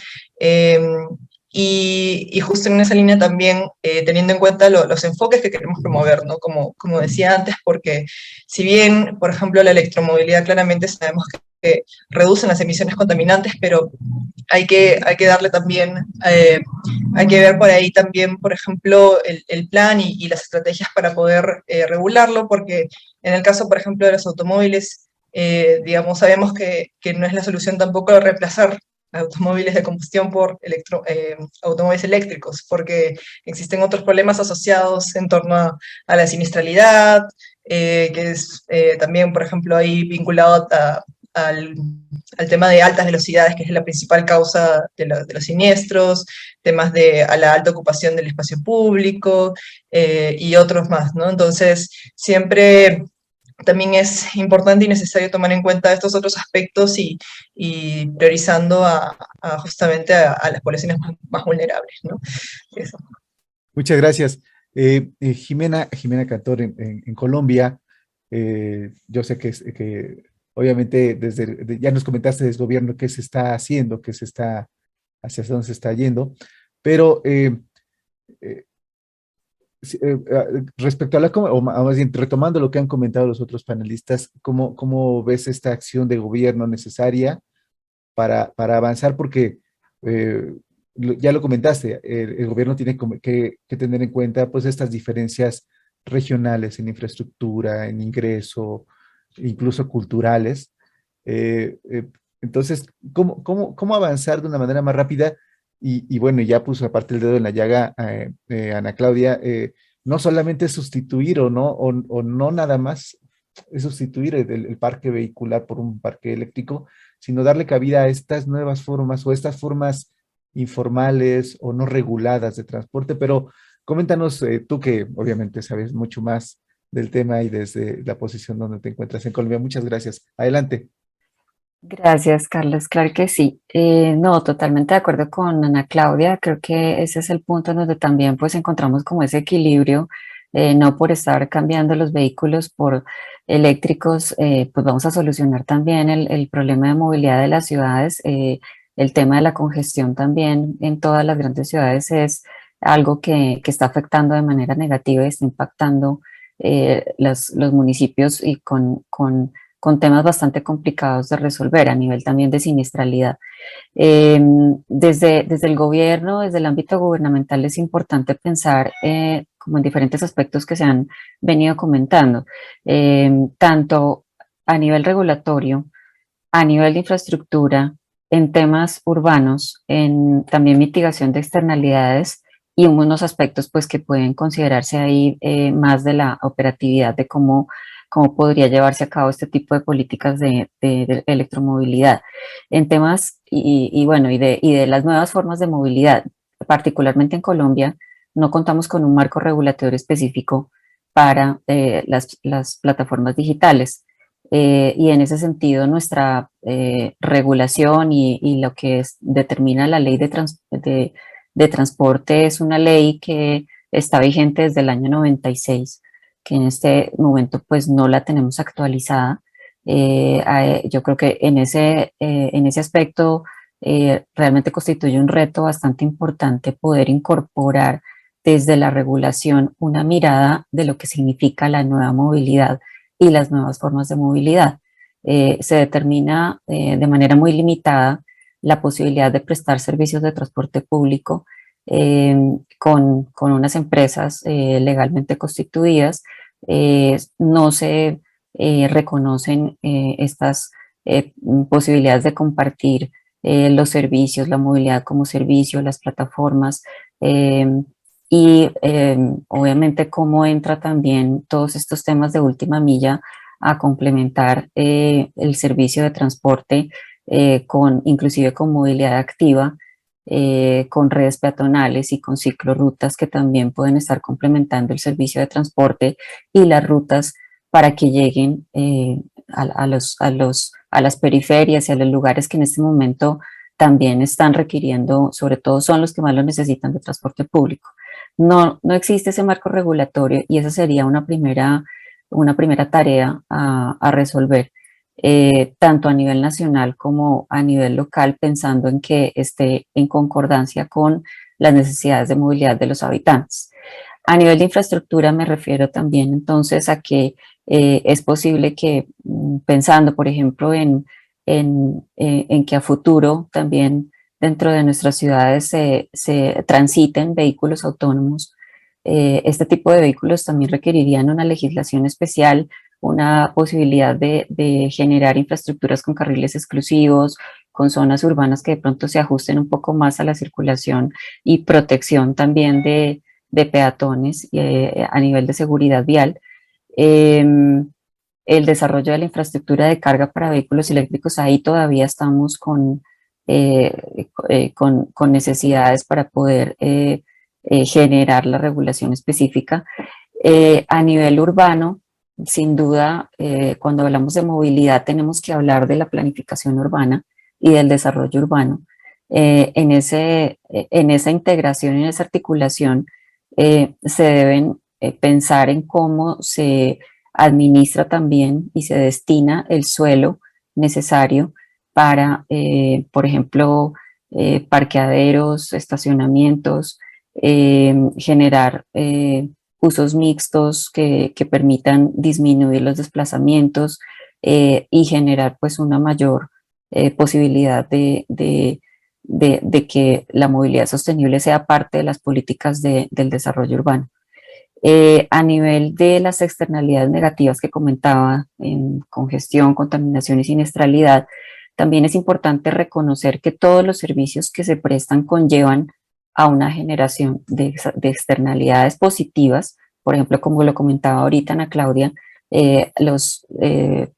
y justo en esa línea también teniendo en cuenta los enfoques que queremos promover, ¿no? Como decía antes, porque si bien, por ejemplo, la electromovilidad claramente sabemos que reducen las emisiones contaminantes, pero hay que darle también, hay que ver por ahí también, por ejemplo, el plan y las estrategias para poder regularlo, porque en el caso, por ejemplo, de los automóviles, digamos, sabemos que no es la solución tampoco reemplazar automóviles de combustión por automóviles eléctricos, porque existen otros problemas asociados en torno a la siniestralidad, que es también, por ejemplo, ahí vinculado al tema de altas velocidades, que es la principal causa de los siniestros, temas a la alta ocupación del espacio público, y otros más, ¿no? Entonces, siempre también es importante y necesario tomar en cuenta estos otros aspectos y priorizando justamente a las poblaciones más vulnerables, ¿no? Eso. Muchas gracias. Jimena Cantor en Colombia, yo sé que obviamente ya nos comentaste desde el gobierno qué se está haciendo, hacia dónde se está yendo, pero respecto a o más bien retomando lo que han comentado los otros panelistas, ¿cómo ves esta acción de gobierno necesaria para avanzar? Porque ya lo comentaste, el gobierno tiene que tener en cuenta pues estas diferencias regionales en infraestructura, en ingreso, incluso culturales. Entonces, ¿cómo avanzar de una manera más rápida? Y bueno, ya puso aparte el dedo en la llaga Ana Claudia, no solamente sustituir o no nada más es sustituir el parque vehicular por un parque eléctrico, sino darle cabida a estas nuevas formas o estas formas informales o no reguladas de transporte. Pero coméntanos tú que obviamente sabes mucho más del tema y desde la posición donde te encuentras en Colombia. Muchas gracias. Adelante. Gracias, Carlos. Claro que sí. No, totalmente de acuerdo con Ana Claudia. Creo que ese es el punto en donde también pues encontramos como ese equilibrio, no por estar cambiando los vehículos por eléctricos, pues vamos a solucionar también el problema de movilidad de las ciudades. El tema de la congestión también en todas las grandes ciudades es algo que está afectando de manera negativa y está impactando los municipios y con temas bastante complicados de resolver a nivel también de siniestralidad. Desde el gobierno, desde el ámbito gubernamental es importante pensar como en diferentes aspectos que se han venido comentando, tanto a nivel regulatorio, a nivel de infraestructura, en temas urbanos, en también mitigación de externalidades y unos aspectos pues que pueden considerarse ahí más de la operatividad de cómo podría llevarse a cabo este tipo de políticas de electromovilidad. En temas y de las nuevas formas de movilidad, particularmente en Colombia, no contamos con un marco regulatorio específico para las plataformas digitales. Y en ese sentido nuestra regulación y lo que determina la ley de transporte es una ley que está vigente desde el año 96. que en este momento pues no la tenemos actualizada. Yo creo que en ese aspecto realmente constituye un reto bastante importante poder incorporar desde la regulación una mirada de lo que significa la nueva movilidad y las nuevas formas de movilidad. Se determina de manera muy limitada la posibilidad de prestar servicios de transporte público con unas empresas legalmente constituidas. No se reconocen estas posibilidades de compartir los servicios, la movilidad como servicio, las plataformas y obviamente cómo entra también todos estos temas de última milla a complementar el servicio de transporte inclusive con movilidad activa, con redes peatonales y con ciclorrutas que también pueden estar complementando el servicio de transporte y las rutas para que lleguen a las periferias y a los lugares que en este momento también están requiriendo, sobre todo son los que más lo necesitan de transporte público. No existe ese marco regulatorio y esa sería una primera tarea a resolver. Tanto a nivel nacional como a nivel local, pensando en que esté en concordancia con las necesidades de movilidad de los habitantes. A nivel de infraestructura me refiero también entonces a que es posible que pensando, por ejemplo, en que a futuro también dentro de nuestras ciudades se transiten vehículos autónomos. Este tipo de vehículos también requerirían una legislación especial, una posibilidad de generar infraestructuras con carriles exclusivos, con zonas urbanas que de pronto se ajusten un poco más a la circulación y protección también de peatones a nivel de seguridad vial. El desarrollo de la infraestructura de carga para vehículos eléctricos, ahí todavía estamos con necesidades para poder generar la regulación específica. A nivel urbano, sin duda, cuando hablamos de movilidad tenemos que hablar de la planificación urbana y del desarrollo urbano. En esa integración, en esa articulación, se deben pensar en cómo se administra también y se destina el suelo necesario para, por ejemplo, parqueaderos, estacionamientos, generar usos mixtos que permitan disminuir los desplazamientos y generar pues una mayor posibilidad de que la movilidad sostenible sea parte de las políticas del desarrollo urbano. A nivel de las externalidades negativas que comentaba, en congestión, contaminación y siniestralidad, también es importante reconocer que todos los servicios que se prestan conllevan a una generación de externalidades positivas. Por ejemplo, como lo comentaba ahorita Ana Claudia, los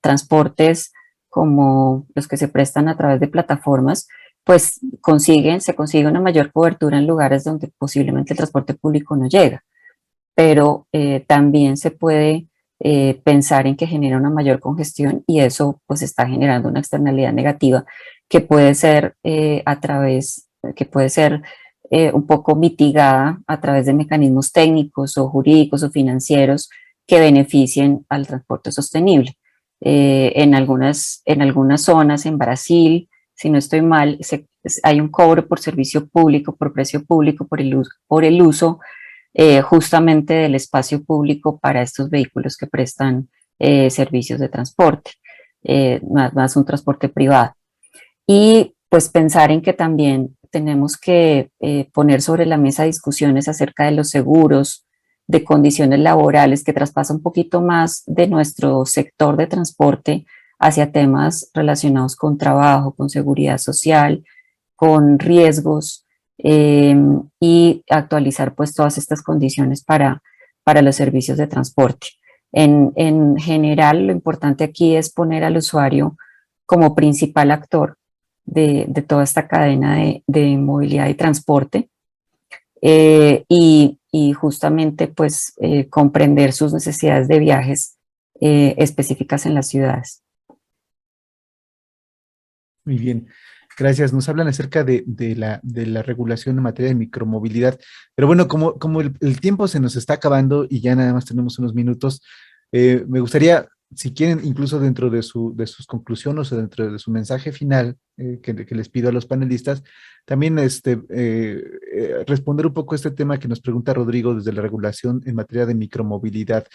transportes como los que se prestan a través de plataformas, pues se consigue una mayor cobertura en lugares donde posiblemente el transporte público no llega, pero también se puede pensar en que genera una mayor congestión y eso pues está generando una externalidad negativa que puede ser un poco mitigada a través de mecanismos técnicos o jurídicos o financieros que beneficien al transporte sostenible. En algunas zonas, en Brasil, si no estoy mal, hay un cobro por servicio público, por precio público, por el uso justamente del espacio público para estos vehículos que prestan servicios de transporte, más un transporte privado. Y pues pensar en que también tenemos que poner sobre la mesa discusiones acerca de los seguros, de condiciones laborales, que traspasa un poquito más de nuestro sector de transporte hacia temas relacionados con trabajo, con seguridad social, con riesgos, y actualizar pues todas estas condiciones para los servicios de transporte. En general, lo importante aquí es poner al usuario como principal actor de toda esta cadena de movilidad y transporte, y justamente pues comprender sus necesidades de viajes específicas en las ciudades. Muy bien. Gracias. Nos hablan acerca de la regulación en materia de micromovilidad. Pero bueno, como el tiempo se nos está acabando y ya nada más tenemos unos minutos, me gustaría, si quieren, incluso dentro de sus conclusiones o dentro de su mensaje final que les pido a los panelistas, también responder un poco este tema que nos pregunta Rodrigo desde la regulación en materia de micromovilidad.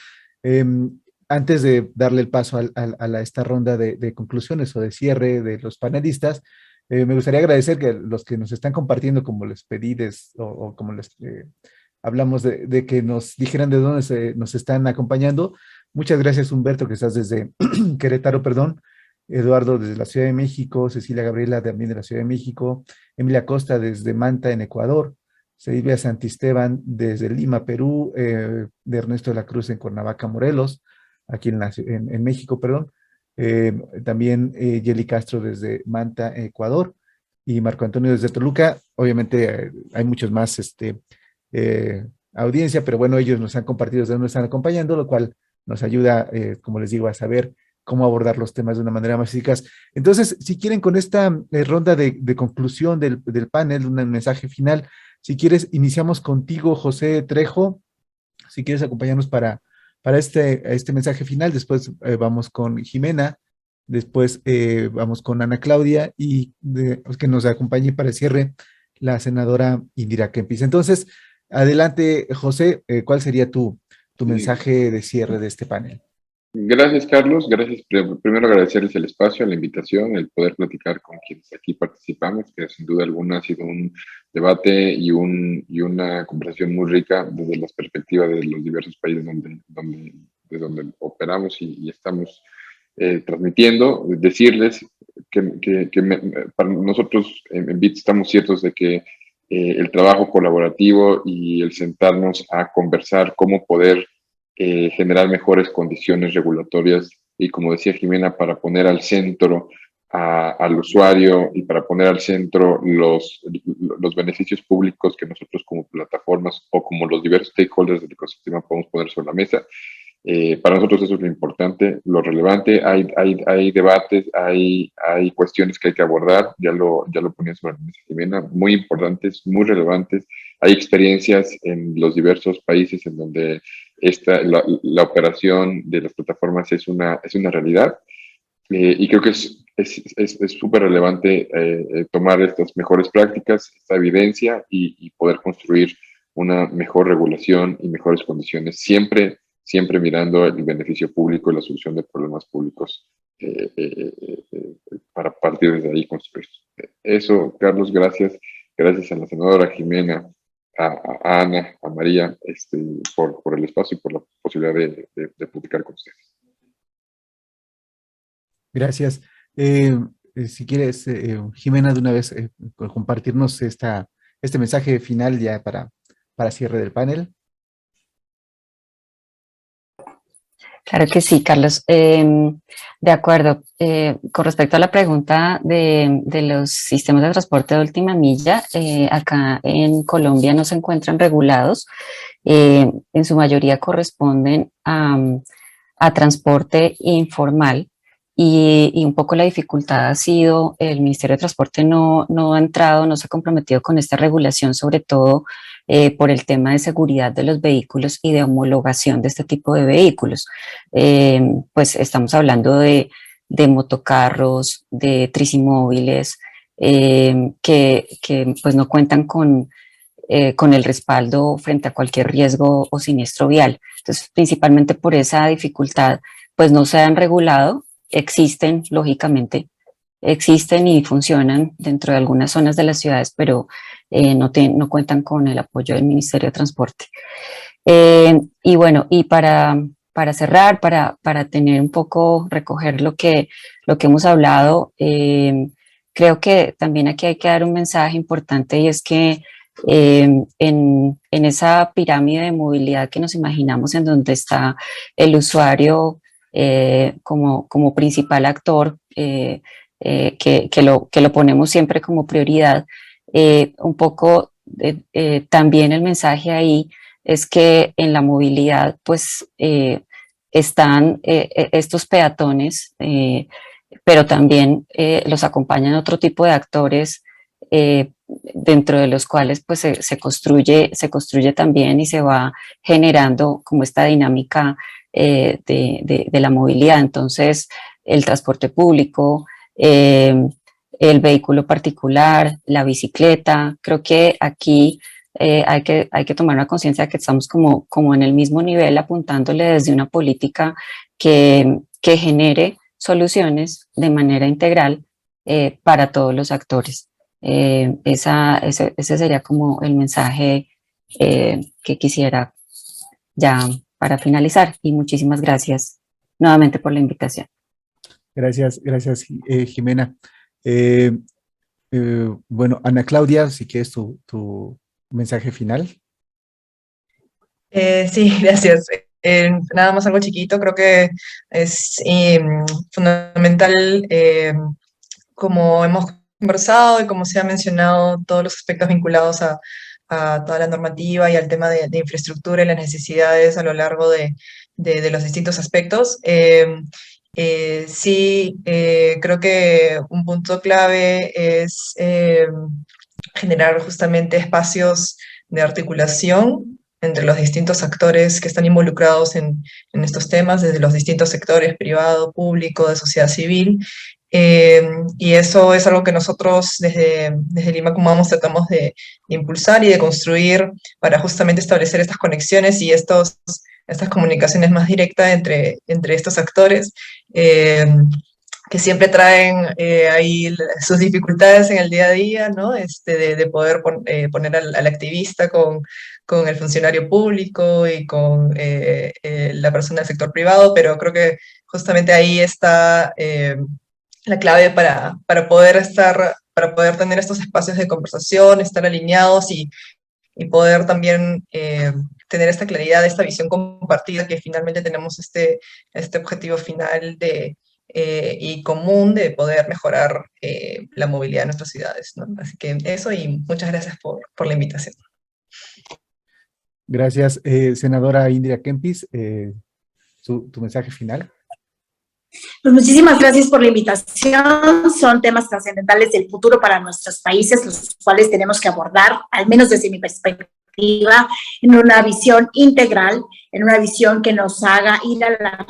Antes de darle el paso a esta ronda de conclusiones o de cierre de los panelistas, me gustaría agradecer que los que nos están compartiendo, como les pedí, o como les hablamos de que nos dijeran de dónde nos están acompañando. Muchas gracias, Humberto, que estás desde Querétaro, perdón. Eduardo desde la Ciudad de México, Cecilia Gabriela también de la Ciudad de México, Emilia Costa desde Manta, en Ecuador, Silvia Santisteban desde Lima, Perú, de Ernesto de la Cruz en Cuernavaca, Morelos, aquí en México, perdón. También Yeli Castro desde Manta, Ecuador, y Marco Antonio desde Toluca. Obviamente hay muchos más audiencia, pero bueno, ellos nos han compartido desde dónde están acompañando, lo cual nos ayuda, como les digo, a saber cómo abordar los temas de una manera más eficaz. Entonces, si quieren, con esta ronda de conclusión del panel, un mensaje final, si quieres, iniciamos contigo, José Trejo, si quieres acompañarnos para este mensaje final. Después vamos con Jimena, después vamos con Ana Claudia y pues, que nos acompañe para el cierre la senadora Indira Kempis. Entonces, adelante, José, ¿cuál sería tu mensaje de cierre de este panel? Gracias, Carlos. Gracias. Primero agradecerles el espacio, la invitación, el poder platicar con quienes aquí participamos, que sin duda alguna ha sido un debate y una conversación muy rica desde las perspectivas de los diversos países de donde operamos y estamos transmitiendo. Decirles para nosotros en BIT estamos ciertos de que el trabajo colaborativo y el sentarnos a conversar cómo poder generar mejores condiciones regulatorias y, como decía Jimena, para poner al centro al usuario y para poner al centro los beneficios públicos que nosotros como plataformas o como los diversos stakeholders del ecosistema podemos poner sobre la mesa. Para nosotros eso es lo importante, lo relevante. Hay debates, hay cuestiones que hay que abordar, ya lo ponía sobre la mesa Jimena, muy importantes, muy relevantes. Hay experiencias en los diversos países en donde la operación de las plataformas es una realidad, y creo que es súper relevante tomar estas mejores prácticas, esta evidencia y poder construir una mejor regulación y mejores condiciones, siempre mirando el beneficio público y la solución de problemas públicos para partir desde ahí construir. Eso, Carlos, gracias. Gracias a la senadora Jimena, a Ana, a María, por el espacio y por la posibilidad de publicar con ustedes. Gracias. Si quieres, Jimena, de una vez compartirnos este mensaje final ya para cierre del panel. Claro que sí, Carlos. De acuerdo. Con respecto a la pregunta de los sistemas de transporte de última milla, acá en Colombia no se encuentran regulados. En su mayoría corresponden a transporte informal, y un poco la dificultad ha sido el Ministerio de Transporte no ha entrado, no se ha comprometido con esta regulación, sobre todo por el tema de seguridad de los vehículos y de homologación de este tipo de vehículos. Pues estamos hablando de motocarros, de tricimóviles, que pues no cuentan con el respaldo frente a cualquier riesgo o siniestro vial. Entonces, principalmente por esa dificultad, pues no se han regulado. Existen, lógicamente, existen y funcionan dentro de algunas zonas de las ciudades, pero no cuentan con el apoyo del Ministerio de Transporte. Y bueno, y para cerrar, para tener un poco, recoger lo que hemos hablado, creo que también aquí hay que dar un mensaje importante, y es que en esa pirámide de movilidad que nos imaginamos, en donde está el usuario como principal actor, que lo ponemos siempre como prioridad, un poco también el mensaje ahí es que en la movilidad pues están estos peatones pero también los acompañan otro tipo de actores dentro de los cuales pues se construye también y se va generando como esta dinámica de la movilidad. Entonces, el transporte público, el vehículo particular, la bicicleta, creo que aquí hay que tomar una conciencia de que estamos como en el mismo nivel, apuntándole desde una política que genere soluciones de manera integral para todos los actores. Ese sería como el mensaje que quisiera ya para finalizar, y muchísimas gracias nuevamente por la invitación. Gracias, Jimena. Bueno, Ana Claudia, si quieres tu mensaje final. Sí, gracias. Nada más algo chiquito, creo que es fundamental, como hemos conversado y como se ha mencionado, todos los aspectos vinculados a toda la normativa y al tema de infraestructura y las necesidades a lo largo de los distintos aspectos. Sí, creo que un punto clave es generar justamente espacios de articulación entre los distintos actores que están involucrados en estos temas, desde los distintos sectores, privado, público, de sociedad civil. Y eso es algo que nosotros desde Lima como Vamos tratamos de impulsar y de construir para justamente establecer estas conexiones y estas comunicaciones más directas entre estos actores, que siempre traen ahí sus dificultades en el día a día, ¿no? De poder poner al activista con el funcionario público y con la persona del sector privado, pero creo que justamente ahí está la clave para poder tener estos espacios de conversación, estar alineados y poder también tener esta claridad, esta visión compartida, que finalmente tenemos este objetivo final y común de poder mejorar la movilidad de nuestras ciudades, ¿no? Así que eso, y muchas gracias por la invitación. Gracias, senadora Indira Kempis, tu mensaje final. Pues muchísimas gracias por la invitación. Son temas trascendentales del futuro para nuestros países, los cuales tenemos que abordar, al menos desde mi perspectiva, en una visión integral, en una visión que nos haga ir a las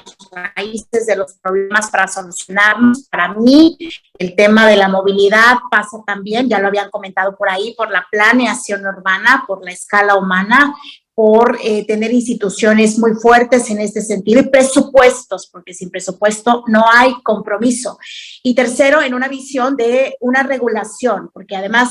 raíces de los problemas para solucionarnos. Para mí, el tema de la movilidad pasa también, ya lo habían comentado por ahí, por la planeación urbana, por la escala humana, por tener instituciones muy fuertes en este sentido y presupuestos, porque sin presupuesto no hay compromiso. Y tercero, en una visión de una regulación, porque además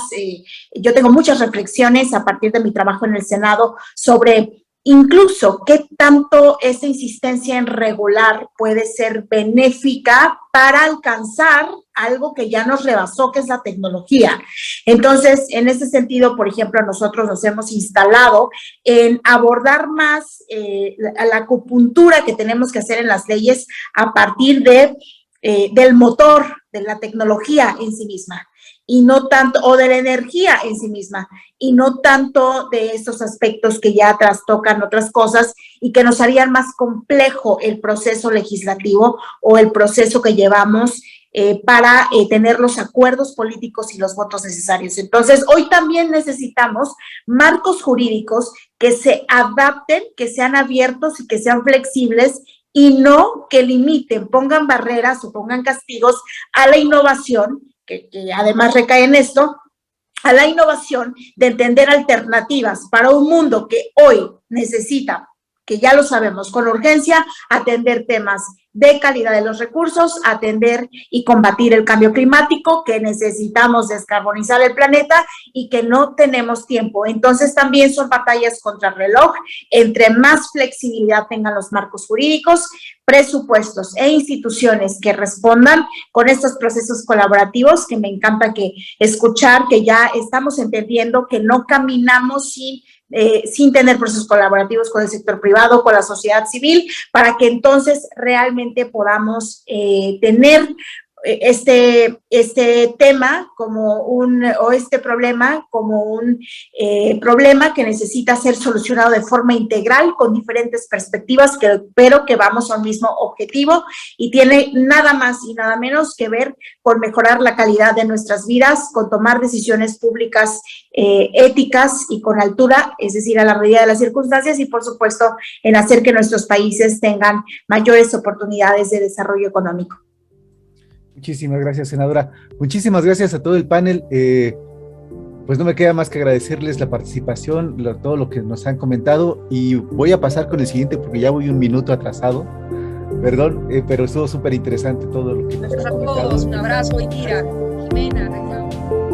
yo tengo muchas reflexiones a partir de mi trabajo en el Senado sobre incluso qué tanto esa insistencia en regular puede ser benéfica para alcanzar algo que ya nos rebasó, que es la tecnología. Entonces, en ese sentido, por ejemplo, nosotros nos hemos instalado en abordar más la acupuntura que tenemos que hacer en las leyes a partir del motor, de la tecnología en sí misma, y no tanto, o de la energía en sí misma, y no tanto de estos aspectos que ya trastocan otras cosas y que nos harían más complejo el proceso legislativo o el proceso que llevamos para tener los acuerdos políticos y los votos necesarios. Entonces, hoy también necesitamos marcos jurídicos que se adapten, que sean abiertos y que sean flexibles, y no que limiten, pongan barreras o pongan castigos a la innovación, que además recae en esto, a la innovación de entender alternativas para un mundo que hoy necesita, que ya lo sabemos, con urgencia, atender temas de calidad de los recursos, atender y combatir el cambio climático, que necesitamos descarbonizar el planeta y que no tenemos tiempo. Entonces también son batallas contra el reloj. Entre más flexibilidad tengan los marcos jurídicos, presupuestos e instituciones que respondan con estos procesos colaborativos, que me encanta escuchar que ya estamos entendiendo que no caminamos sin tener procesos colaborativos con el sector privado, con la sociedad civil, para que entonces realmente podamos tener este tema o este problema como un problema que necesita ser solucionado de forma integral con diferentes perspectivas, pero que vamos a un mismo objetivo y tiene nada más y nada menos que ver con mejorar la calidad de nuestras vidas, con tomar decisiones públicas éticas y con altura, es decir, a la medida de las circunstancias y, por supuesto, en hacer que nuestros países tengan mayores oportunidades de desarrollo económico. Muchísimas gracias, senadora. Muchísimas gracias a todo el panel. Pues no me queda más que agradecerles la participación, todo lo que nos han comentado, y voy a pasar con el siguiente porque ya voy un minuto atrasado. Perdón, pero estuvo súper interesante todo lo que nos han comentado. Gracias a todos, un abrazo, Indira, Jimena, Raquel.